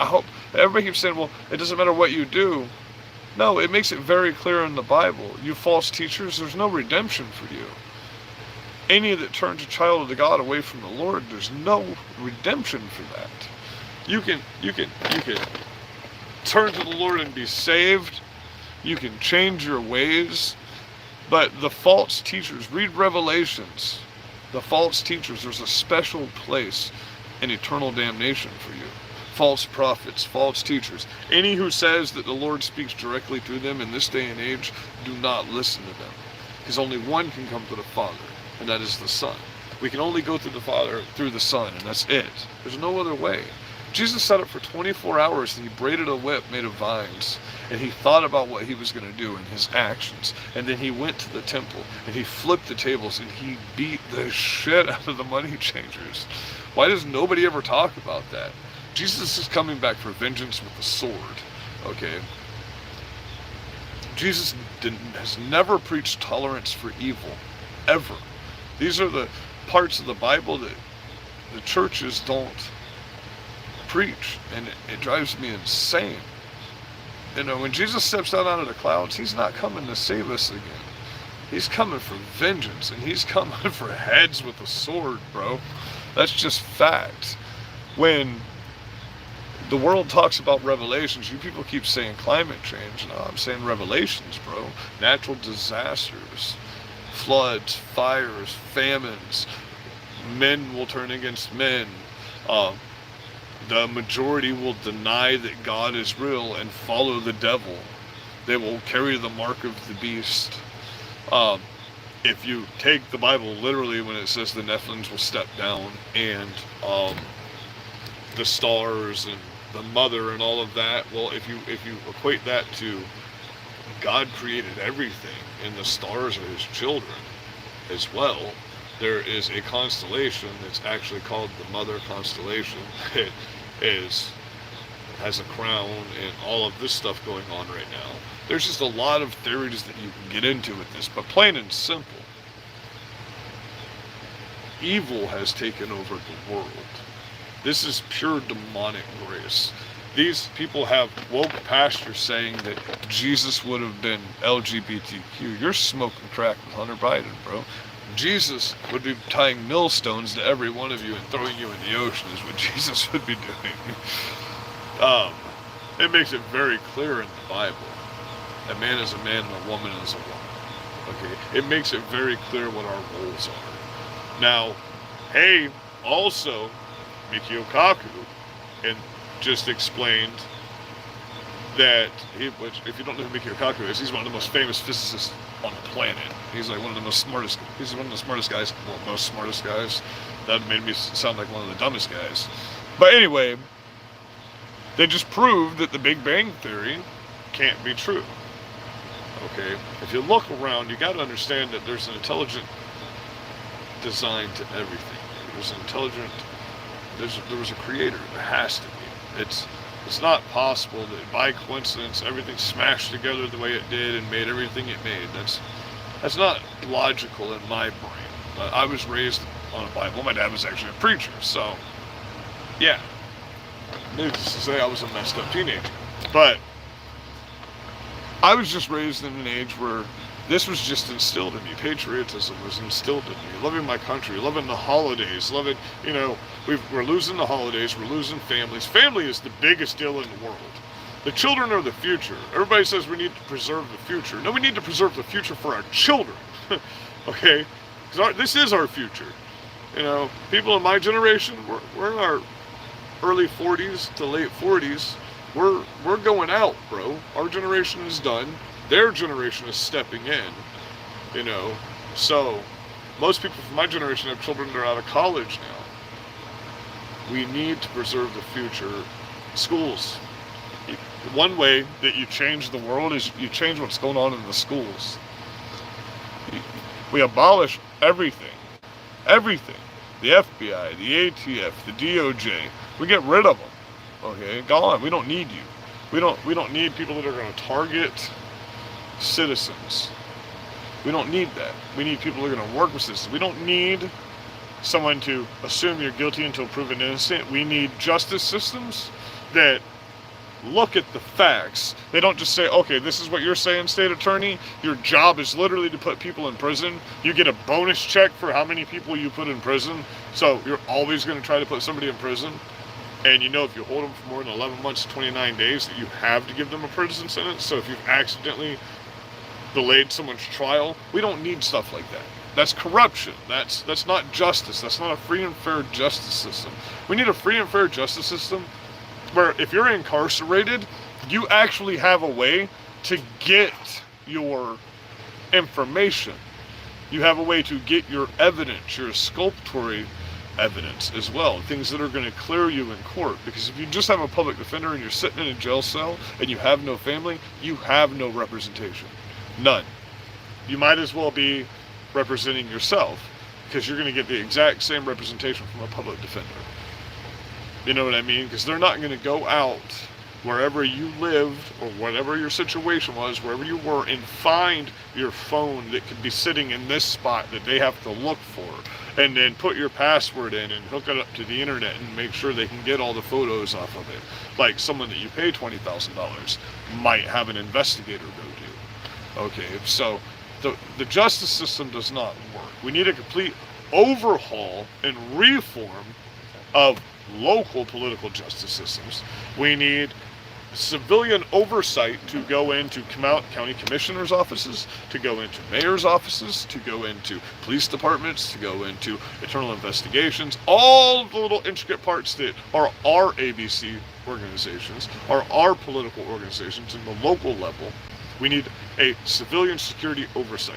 hope everybody keeps saying, well, it doesn't matter what you do. No, it makes it very clear in the Bible. You false teachers, there's no redemption for you. Any that turns a child of the God away from the Lord, there's no redemption for that. You can turn to the Lord and be saved. You can change your ways. But the false teachers, read Revelations. The false teachers, there's a special place in eternal damnation for you. False prophets, false teachers. Any who says that the Lord speaks directly to them in this day and age, do not listen to them. Because only one can come to the Father, and that is the Son. We can only go through the Father through the Son, and that's it. There's no other way. Jesus sat up for 24 hours and he braided a whip made of vines, and he thought about what he was going to do in his actions. And then he went to the temple and he flipped the tables and he beat the shit out of the money changers. Why does nobody ever talk about that? Jesus is coming back for vengeance with the sword. Okay? Jesus has never preached tolerance for evil. Ever. These are the parts of the Bible that the churches don't preach, and it drives me insane. You know, when Jesus steps down out of the clouds, he's not coming to save us again. He's coming for vengeance, and he's coming for heads with a sword, bro. That's just fact. When the world talks about revelations, you people keep saying climate change. No, I'm saying revelations, bro. Natural disasters, floods, fires, famines. Men will turn against men. The majority will deny that God is real and follow the devil. They will carry the mark of the beast. If you take the Bible literally when it says the Nephilims will step down, and the stars and the mother and all of that, well, if you equate that to God created everything and the stars are his children as well, there is a constellation that's actually called the Mother Constellation. It has a crown and all of this stuff going on right now. There's just a lot of theories that you can get into with this, but plain and simple, evil has taken over the world. This is pure demonic grace. These people have woke pastors saying that Jesus would have been LGBTQ. You're smoking crack with Hunter Biden, bro. Jesus would be tying millstones to every one of you and throwing you in the ocean is what Jesus would be doing. It makes it very clear in the Bible. A man is a man and a woman is a woman. Okay? It makes it very clear what our roles are. Now, hey, also, Mikio Kaku and just explained that which, if you don't know who Mikio Kaku is, he's one of the most famous physicists on the planet. He's like one of the most smartest. He's one of the smartest guys. Well, most smartest guys. That made me sound like one of the dumbest guys. But anyway, they just proved that the Big Bang Theory can't be true. Okay, if you look around, you got to understand that there's an intelligent design to everything. It was intelligent. There was a creator. There has to be. It's not possible that by coincidence everything smashed together the way it did and made everything it made. That's not logical in my brain. I was raised on a Bible. My dad was actually a preacher, so yeah. Needless to say, I was a messed up teenager. But I was just raised in an age where this was just instilled in me. Patriotism was instilled in me. Loving my country, loving the holidays, loving, we're losing the holidays, we're losing families. Family is the biggest deal in the world. The children are the future. Everybody says we need to preserve the future. No, we need to preserve the future for our children. Okay? Because this is our future. People in my generation, we're in our early 40s to late 40s. We're going out, bro. Our generation is done. Their generation is stepping in, So, most people from my generation have children that are out of college now. We need to preserve the future. Schools. One way that you change the world is you change what's going on in the schools. We abolish everything. Everything. The FBI, the ATF, the DOJ. We get rid of them. Okay, gone. We don't need you. We don't need people that are going to target citizens. We don't need that. We need people that are going to work with citizens. We don't need someone to assume you're guilty until proven innocent. We need justice systems that look at the facts. They don't just say, okay, this is what you're saying, state attorney. Your job is literally to put people in prison. You get a bonus check for how many people you put in prison. So you're always going to try to put somebody in prison. And if you hold them for more than 11 months, 29 days, that you have to give them a prison sentence. So if you've accidentally delayed someone's trial, we don't need stuff like that. That's corruption. That's not justice. That's not a free and fair justice system. We need a free and fair justice system where if you're incarcerated, you actually have a way to get your information. You have a way to get your evidence, your exculpatory evidence as well, things that are going to clear you in court. Because if you just have a public defender and you're sitting in a jail cell and you have no family, you have no representation. None. You might as well be representing yourself, because you're going to get the exact same representation from a public defender. You know what I mean? Because they're not going to go out wherever you lived or whatever your situation was, wherever you were, and find your phone that could be sitting in this spot that they have to look for, and then put your password in and hook it up to the internet and make sure they can get all the photos off of it, like someone that you pay $20,000 might have an investigator go do. Okay, so the justice system does not work. We need a complete overhaul and reform of local political justice systems. We need civilian oversight to go into county commissioners' offices, to go into mayor's offices, to go into police departments, to go into internal investigations, all the little intricate parts that are our ABC organizations, are our political organizations in the local level. We need a civilian security oversight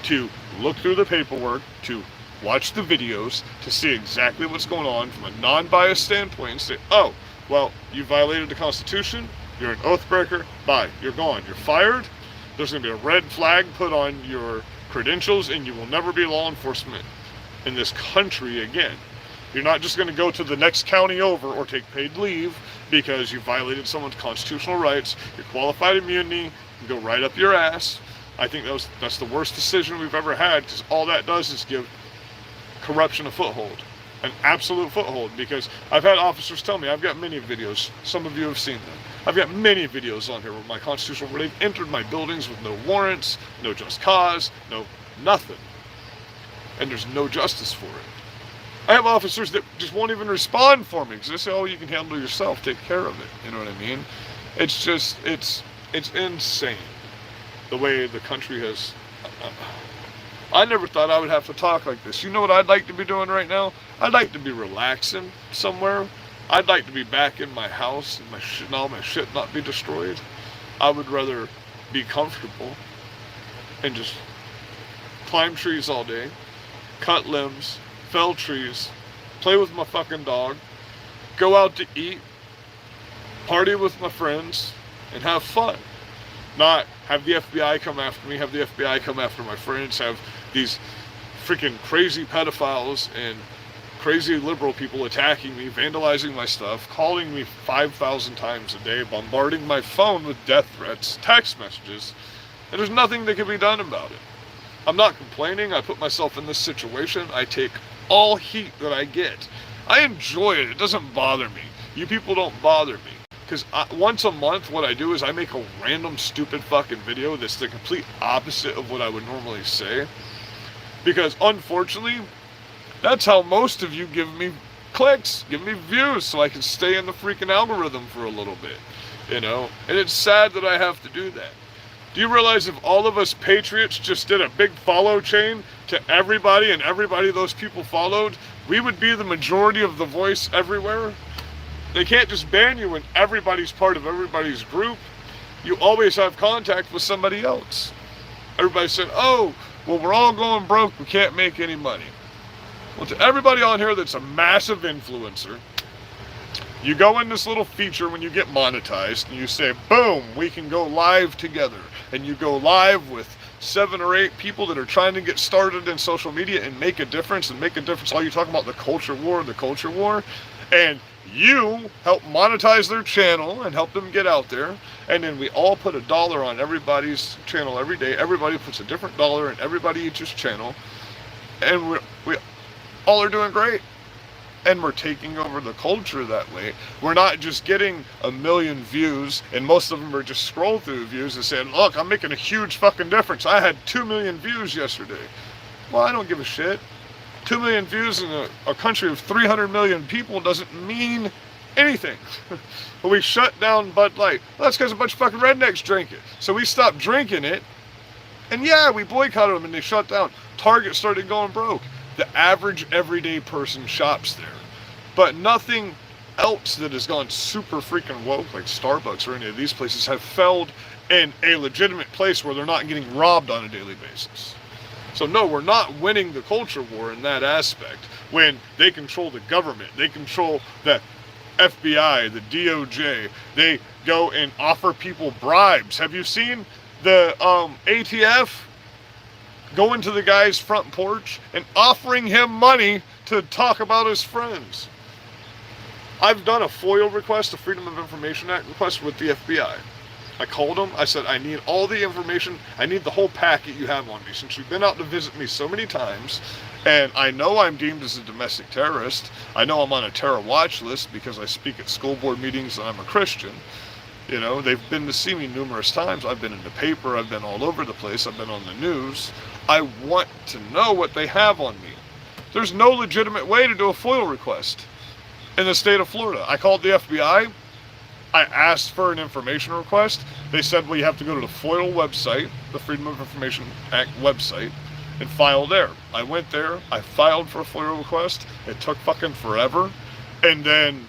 to look through the paperwork, to watch the videos, to see exactly what's going on from a non-biased standpoint and say, oh, well, you violated the Constitution, you're an oath breaker, bye, you're gone, you're fired, there's going to be a red flag put on your credentials, and you will never be law enforcement in this country again. You're not just going to go to the next county over or take paid leave because you violated someone's constitutional rights, your qualified immunity can go right up your ass. I think that's the worst decision we've ever had, because all that does is give corruption a foothold, an absolute foothold. Because I've had officers tell me, I've got many videos, some of you have seen them, I've got many videos on here with my constitutional, where they've entered my buildings with no warrants, no just cause, no nothing, and there's no justice for it. I have officers that just won't even respond for me because they say, oh, you can handle yourself, take care of it. You know what I mean? It's just, it's insane the way the country has. I never thought I would have to talk like this. You know what I'd like to be doing right now? I'd like to be relaxing somewhere. I'd like to be back in my house and all my shit not be destroyed. I would rather be comfortable and just climb trees all day, cut limbs, fell trees, play with my fucking dog, go out to eat, party with my friends, and have fun. Not have the FBI come after me, have the FBI come after my friends, have these freaking crazy pedophiles and crazy liberal people attacking me, vandalizing my stuff, calling me 5,000 times a day, bombarding my phone with death threats, text messages, and there's nothing that can be done about it. I'm not complaining. I put myself in this situation. I take all heat that I get. I enjoy it. It doesn't bother me. You people don't bother me. Because once a month, what I do is I make a random stupid fucking video that's the complete opposite of what I would normally say. Because unfortunately, that's how most of you give me clicks, give me views, so I can stay in the freaking algorithm for a little bit, you know? And it's sad that I have to do that. Do you realize if all of us patriots just did a big follow chain to everybody and everybody those people followed, we would be the majority of the voice everywhere? They can't just ban you when everybody's part of everybody's group. You always have contact with somebody else. Everybody said, oh, well, we're all going broke, we can't make any money. Well, to everybody on here that's a massive influencer, you go in this little feature when you get monetized and you say, boom, we can go live together. And you go live with 7 or 8 people that are trying to get started in social media and make a difference All you talk about the culture war. And you help monetize their channel and help them get out there. And then we all put $1 on everybody's channel every day. Everybody puts a different dollar in everybody else's channel. And we all are doing great. And we're taking over the culture that way. We're not just getting 1 million views, and most of them are just scroll through views and saying, look, I'm making a huge fucking difference. I had 2 million views yesterday. Well, I don't give a shit. 2 million views in a country of 300 million people doesn't mean anything. But we shut down Bud Light. Well, that's because a bunch of fucking rednecks drink it. So we stopped drinking it, and yeah, we boycotted them and they shut down. Target started going broke. The average everyday person shops there. But nothing else that has gone super freaking woke, like Starbucks or any of these places, have failed in a legitimate place where they're not getting robbed on a daily basis. So no, we're not winning the culture war in that aspect. When they control the government, they control the FBI, the DOJ, they go and offer people bribes. Have you seen the ATF going to the guy's front porch and offering him money to talk about his friends? I've done a FOIA request, a Freedom of Information Act request with the FBI. I called them, I said, I need all the information, I need the whole packet you have on me, since you've been out to visit me so many times, and I know I'm deemed as a domestic terrorist, I know I'm on a terror watch list because I speak at school board meetings and I'm a Christian. You know, they've been to see me numerous times, I've been in the paper, I've been all over the place, I've been on the news. I want to know what they have on me. There's no legitimate way to do a FOIA request in the state of Florida. I called the FBI. I asked for an information request. They said, well, you have to go to the FOIA website, the Freedom of Information Act website, and file there. I went there. I filed for a FOIA request. It took fucking forever. And then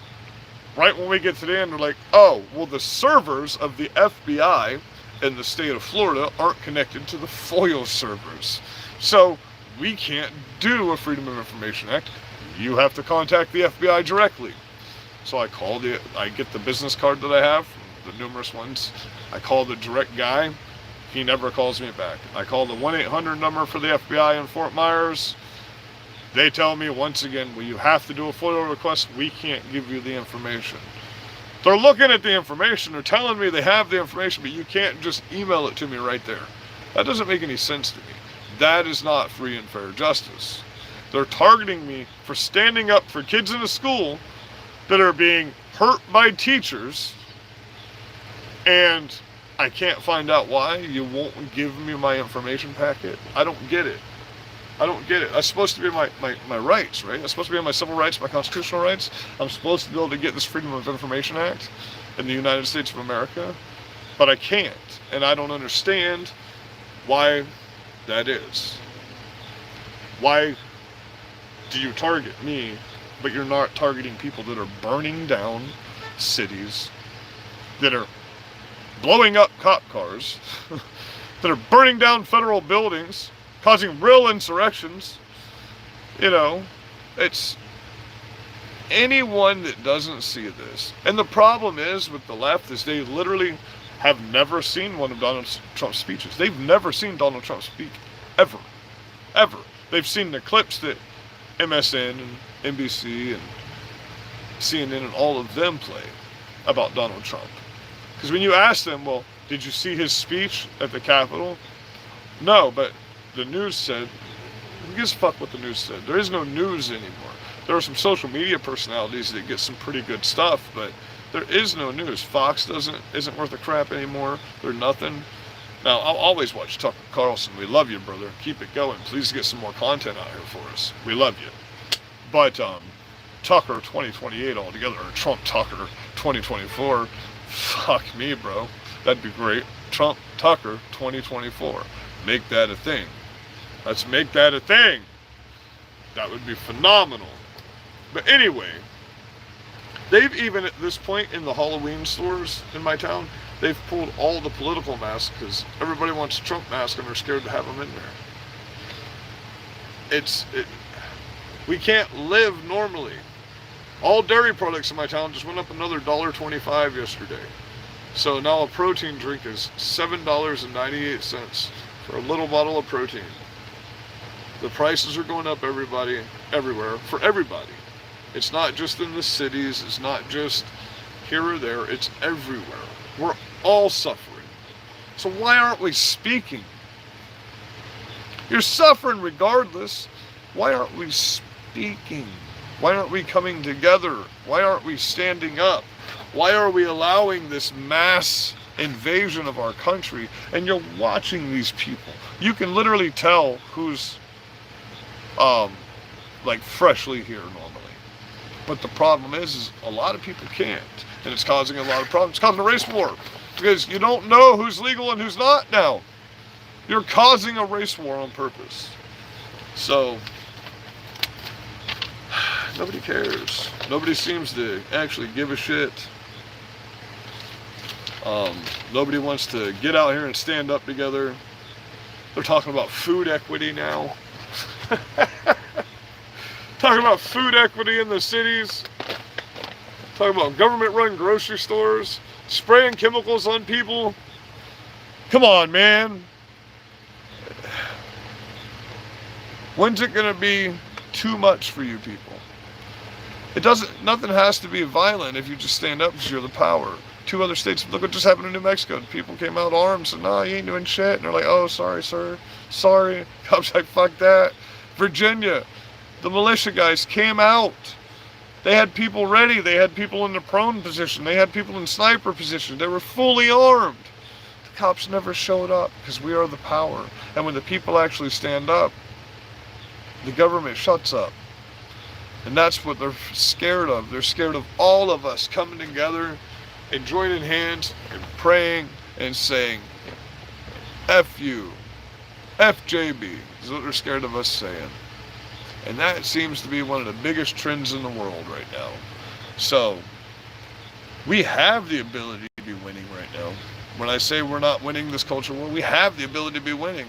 right when we get to the end, they're like, oh, well, the servers of the FBI in the state of Florida aren't connected to the FOIA servers. So we can't do a Freedom of Information Act. You have to contact the FBI directly. So I get the business card that I have, the numerous ones. I call the direct guy. He never calls me back. I call the 1-800 number for the FBI in Fort Myers. They tell me once again, well, you have to do a FOIA request. We can't give you the information. They're looking at the information. They're telling me they have the information, but you can't just email it to me right there. That doesn't make any sense to me. That is not free and fair justice. They're targeting me for standing up for kids in a school that are being hurt by teachers, and I can't find out why. You won't give me my information packet. I don't get it. I don't get it. That's supposed to be my rights, right? That's supposed to be my civil rights, my constitutional rights. I'm supposed to be able to get this Freedom of Information Act in the United States of America, but I can't, and I don't understand why that is. Why do you target me, but you're not targeting people that are burning down cities, that are blowing up cop cars, that are burning down federal buildings, causing real insurrections? You know, it's anyone that doesn't see this. And the problem is with the left is they literally have never seen one of Donald Trump's speeches. They've never seen Donald Trump speak, ever. Ever. they've seen the clips that MSN and NBC and CNN and all of them play about Donald Trump. Because when you ask them, well, did you see his speech at the Capitol? No, but the news said, who gives a fuck what the news said? There is no news anymore. There are some social media personalities that get some pretty good stuff, but there is no news. Fox isn't worth a crap anymore. They're nothing. Now, I'll always watch Tucker Carlson. We love you, brother. Keep it going. Please get some more content out here for us. We love you. But Tucker 2028 altogether, or Trump Tucker 2024, fuck me, bro. That'd be great. Trump Tucker 2024. Make that a thing. Let's make that a thing. That would be phenomenal. But anyway, they've even at this point in the Halloween stores in my town, they've pulled all the political masks because everybody wants a Trump mask and they're scared to have them in there. We can't live normally. All dairy products in my town just went up another $1.25 yesterday. So now a protein drink is $7.98 for a little bottle of protein. The prices are going up, everywhere, for everybody. It's not just in the cities, it's not just here or there, it's everywhere. We're all suffering. So why aren't we speaking? You're suffering regardless. Why aren't we speaking? Why aren't we coming together? Why aren't we standing up? Why are we allowing this mass invasion of our country? And you're watching these people. You can literally tell who's like freshly here normally. But the problem is a lot of people can't. And it's causing a lot of problems. It's causing a race war. Because you don't know who's legal and who's not now. You're causing a race war on purpose. So, nobody cares. Nobody seems to actually give a shit. Nobody wants to get out here and stand up together. They're talking about food equity now. Talking about food equity in the cities. Talking about government-run grocery stores. Spraying chemicals on people. Come on, man. When's it going to be too much for you people? Nothing has to be violent if you just stand up because you're the power. 2 other states, look what just happened in New Mexico. People came out armed and said, no, you ain't doing shit. And they're like, oh, sorry, sir. Sorry. Cops like, fuck that. Virginia, the militia guys came out. They had people ready. They had people in the prone position. They had people in sniper position. They were fully armed. The cops never showed up because we are the power. And when the people actually stand up, the government shuts up. And that's what they're scared of. They're scared of all of us coming together and joining hands and praying and saying, F you, FJB, is what they're scared of us saying. And that seems to be one of the biggest trends in the world right now. So, we have the ability to be winning right now. When I say we're not winning this culture war, we have the ability to be winning.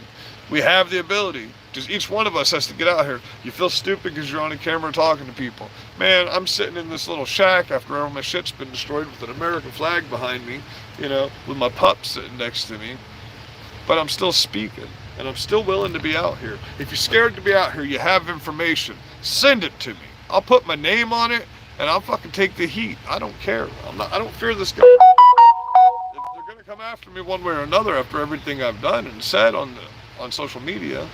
We have the ability. Just each one of us has to get out here. You feel stupid because you're on a camera talking to people. Man, I'm sitting in this little shack after all my shit's been destroyed with an American flag behind me, with my pup sitting next to me. But I'm still speaking, and I'm still willing to be out here. If you're scared to be out here, you have information. Send it to me. I'll put my name on it, and I'll fucking take the heat. I don't care. I don't fear this guy. If they're gonna come after me one way or another after everything I've done and said on social media,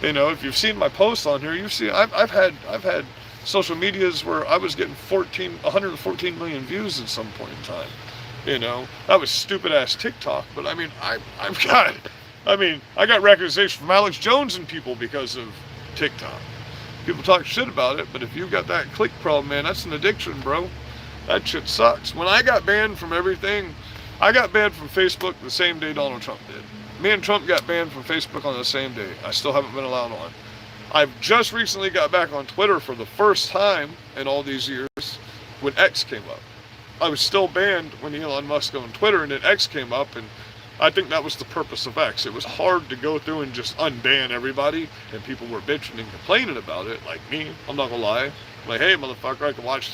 if you've seen my posts on here, you've seen I've had social medias where I was getting 114 million views at some point in time. That was stupid ass TikTok, but I got recognition from Alex Jones and people because of TikTok. People talk shit about it, but if you've got that click problem, man, that's an addiction, bro. That shit sucks. When I got banned from everything, I got banned from Facebook the same day Donald Trump did. Me and Trump got banned from Facebook on the same day. I still haven't been allowed on. I've just recently got back on Twitter for the first time in all these years when X came up. I was still banned when Elon Musk on Twitter, and then X came up, and I think that was the purpose of X. It was hard to go through and just unban everybody, and people were bitching and complaining about it, like me. I'm not gonna lie. I'm like, hey, motherfucker, I can watch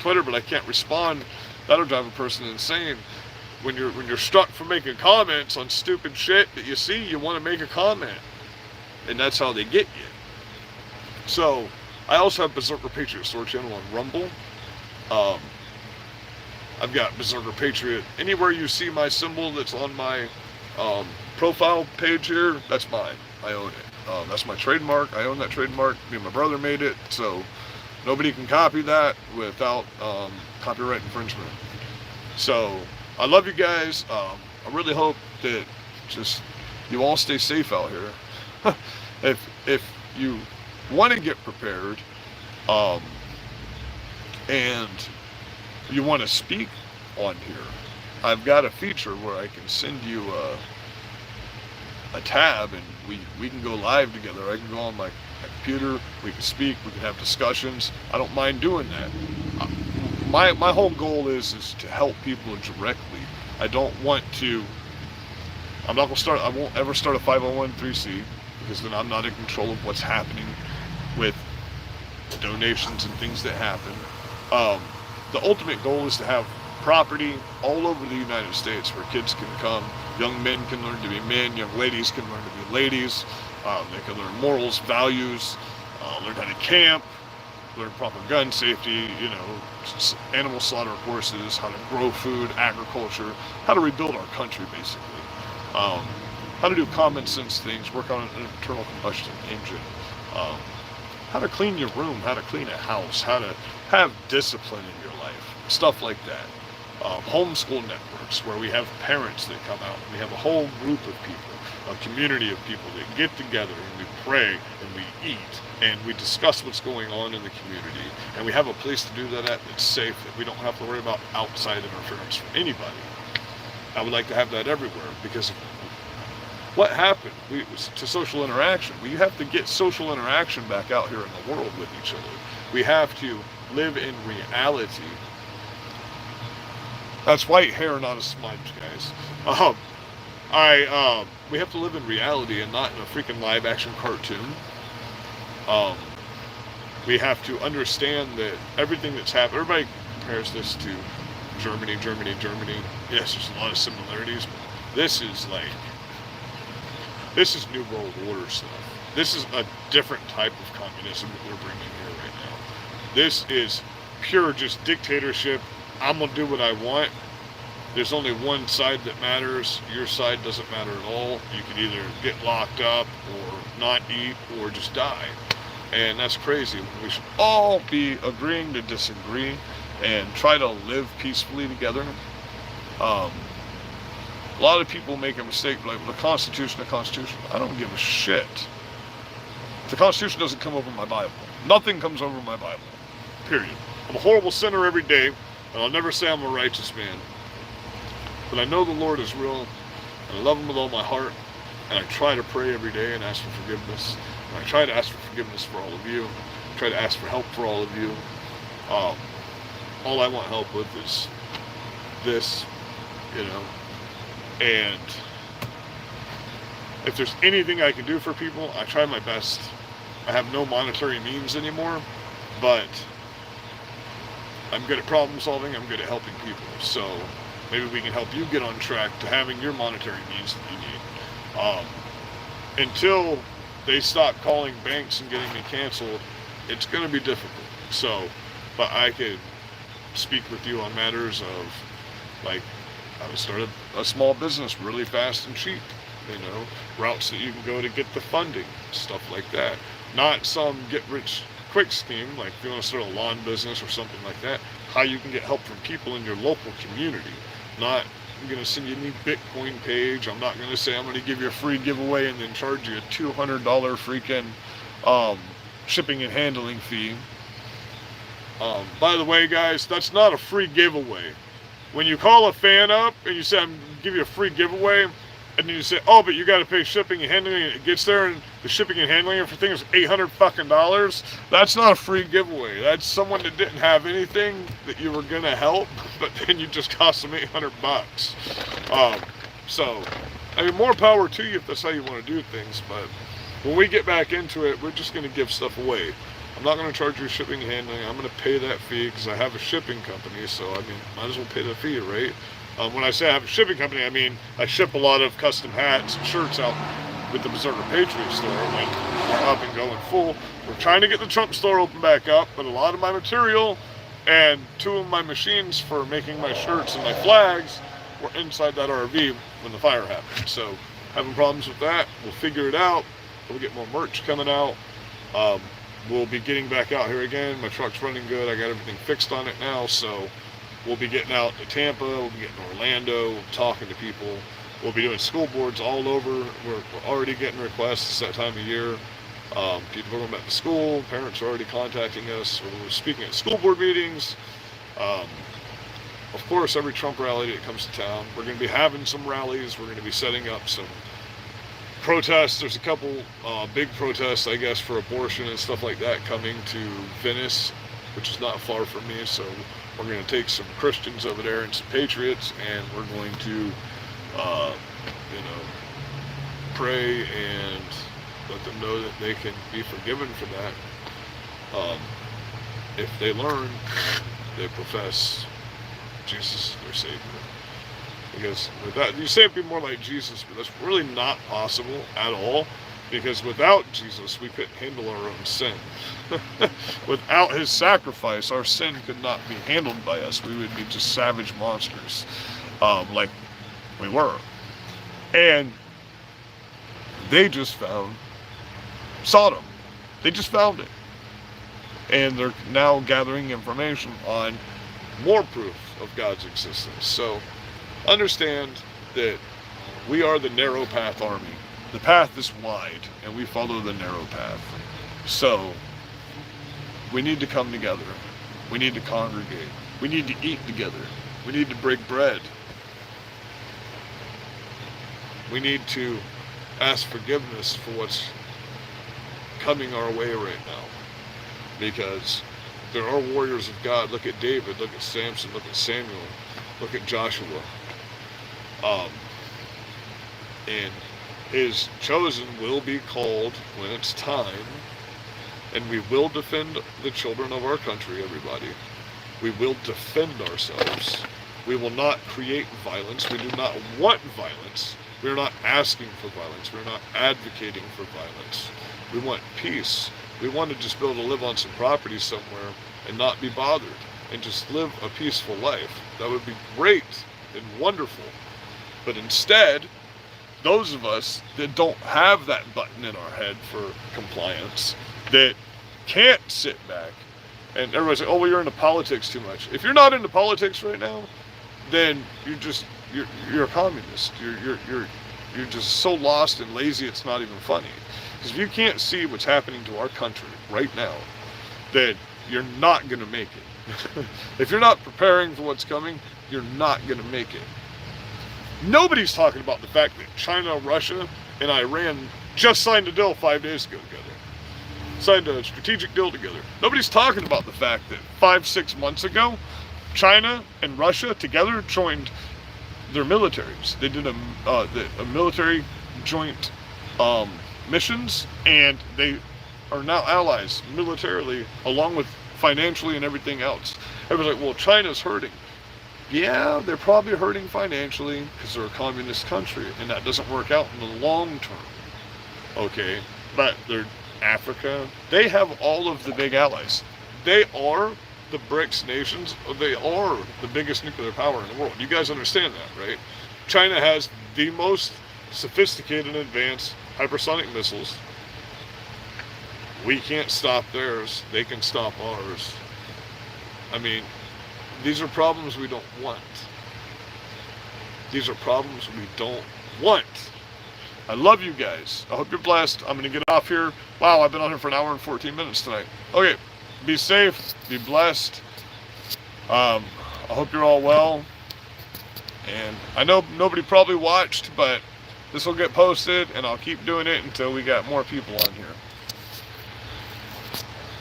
Twitter, but I can't respond. That'll drive a person insane. When you're struck for making comments on stupid shit that you see, you want to make a comment. And that's how they get you. So, I also have Berserker Patriot Sword Channel on Rumble. I've got Berserker Patriot. Anywhere you see my symbol that's on my profile page here, that's mine. I own it. That's my trademark. I own that trademark. Me and my brother made it, so nobody can copy that without copyright infringement. So, I love you guys. I really hope that just you all stay safe out here. If you want to get prepared, and you want to speak on here, I've got a feature where I can send you a tab, and we can go live together. I can go on my computer, we can speak, we can have discussions. I don't mind doing that. My whole goal is to help people directly. I don't want to, I won't ever start a 501(c)(3), because then I'm not in control of what's happening with donations and things that happen. The ultimate goal is to have property all over the United States where kids can come, young men can learn to be men, young ladies can learn to be ladies, they can learn morals, values, learn how to camp, learn proper gun safety, animal slaughter courses, how to grow food, agriculture, how to rebuild our country basically, how to do common sense things, work on an internal combustion engine, how to clean your room, how to clean a house, how to have discipline in your life, stuff like that. Homeschool networks where we have parents that come out. We have a whole group of people, a community of people that get together and we pray and we eat and we discuss what's going on in the community. And we have a place to do that at that's safe, that we don't have to worry about outside interference from anybody. I would like to have that everywhere, because what happened to social interaction? We have to get social interaction back out here in the world with each other. We have to live in reality. That's white hair, not a smudge, guys. We have to live in reality and not in a freaking live action cartoon. We have to understand that everything that's happened, everybody compares this to Germany. Yes, there's a lot of similarities, but this is New World Order stuff. This is a different type of communism that we're bringing here right now. This is pure just dictatorship. I'm going to do what I want. There's only one side that matters. Your side doesn't matter at all. You can either get locked up or not eat or just die. And that's crazy. We should all be agreeing to disagree and try to live peacefully together. A lot of people make a mistake, like the Constitution. I don't give a shit. The Constitution doesn't come over my Bible. Nothing comes over my Bible. Period. I'm a horrible sinner every day, and I'll never say I'm a righteous man. But I know the Lord is real, and I love Him with all my heart, and I try to pray every day and ask for forgiveness. And I try to ask for forgiveness for all of you. I try to ask for help for all of you. All I want help with is this, and if there's anything I can do for people, I try my best. I have no monetary means anymore, but I'm good at problem solving, I'm good at helping people, so maybe we can help you get on track to having your monetary needs that you need. Until they stop calling banks and getting me canceled, it's going to be difficult. So, but I could speak with you on matters of, like, how to start a small business really fast and cheap, routes that you can go to get the funding, stuff like that. Not some get-rich-quick scheme, like if you want to start a lawn business or something like that, how you can get help from people in your local community. Not I'm going to send you a new Bitcoin page. I'm not going to say I'm going to give you a free giveaway and then charge you a $200 freaking shipping and handling fee. By the way, guys, that's not a free giveaway. When you call a fan up and you say, I'm going to give you a free giveaway, and then you say, oh, but you got to pay shipping and handling, and it gets there, and the shipping and handling everything is $800, that's not a free giveaway. That's someone that didn't have anything that you were going to help, but then you just cost them $800. So, I mean, more power to you if that's how you want to do things, but when we get back into it, we're just going to give stuff away. I'm not going to charge you shipping and handling. I'm going to pay that fee because I have a shipping company, so, I mean, might as well pay the fee, right? When I say I have a shipping company, I mean I ship a lot of custom hats and shirts out with the Berserker Patriot store when we're up and going full. We're trying to get the Trump store open back up, but a lot of my material and 2 of my machines for making my shirts and my flags were inside that RV when the fire happened. So having problems with that. We'll figure it out. We'll get more merch coming out. We'll be getting back out here again. My truck's running good. I got everything fixed on it now, so we'll be getting out to Tampa. We'll be getting to Orlando, talking to people. We'll be doing school boards all over. We're already getting requests. It's that time of year. People are going back to school. Parents are already contacting us. We're speaking at school board meetings. Of course, every Trump rally that comes to town. We're going to be having some rallies. We're going to be setting up some protests. There's a couple big protests, I guess, for abortion and stuff like that coming to Venice, which is not far from me. So we're going to take some Christians over there and some patriots, and we're going to, pray and let them know that they can be forgiven for that. If they learn, they profess Jesus is their Savior. Because with that, you say it'd be more like Jesus, but that's really not possible at all. Because without Jesus, we couldn't handle our own sin. Without his sacrifice, our sin could not be handled by us. We would be just savage monsters, like we were. And they just found Sodom. They just found it. And they're now gathering information on more proof of God's existence. So understand that we are the narrow path army. The path is wide, and we follow the narrow path. So we need to come together. We need to congregate. We need to eat together. We need to break bread. We need to ask forgiveness for what's coming our way right now. Because there are warriors of God. Look at David, look at Samson, look at Samuel, look at Joshua. And his chosen will be called when it's time. And we will defend the children of our country, everybody. We will defend ourselves. We will not create violence. We do not want violence. We're not asking for violence. We're not advocating for violence. We want peace. We want to just be able to live on some property somewhere and not be bothered and just live a peaceful life. That would be great and wonderful. But instead, those of us that don't have that button in our head for compliance, that can't sit back, and everybody's like, oh, well, you're into politics too much. If you're not into politics right now, then you're a communist. You're just so lost and lazy it's not even funny. Because if you can't see what's happening to our country right now, then you're not going to make it. If you're not preparing for what's coming, you're not going to make it. Nobody's talking about the fact that China, Russia, and Iran just signed a deal 5 days ago together. Signed a strategic deal together. Nobody's talking about the fact that 5-6 months ago, China and Russia together joined their militaries. They did a military joint missions, and they are now allies militarily, along with financially and everything else. Everybody's like, well, China's hurting. Yeah, they're probably hurting financially because they're a communist country, and that doesn't work out in the long term. Okay, but they're Africa. They have all of the big allies. They are the BRICS nations. They are the biggest nuclear power in the world. You guys understand that, right? China has the most sophisticated and advanced hypersonic missiles. We can't stop theirs. They can stop ours. I mean, these are problems we don't want. These are problems we don't want. I love you guys. I hope you're blessed. I'm going to get off here. Wow, I've been on here for an hour and 14 minutes tonight. Okay, be safe. Be blessed. I hope you're all well. And I know nobody probably watched, but this will get posted, and I'll keep doing it until we got more people on here.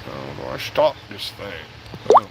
How do I stop this thing? Boom.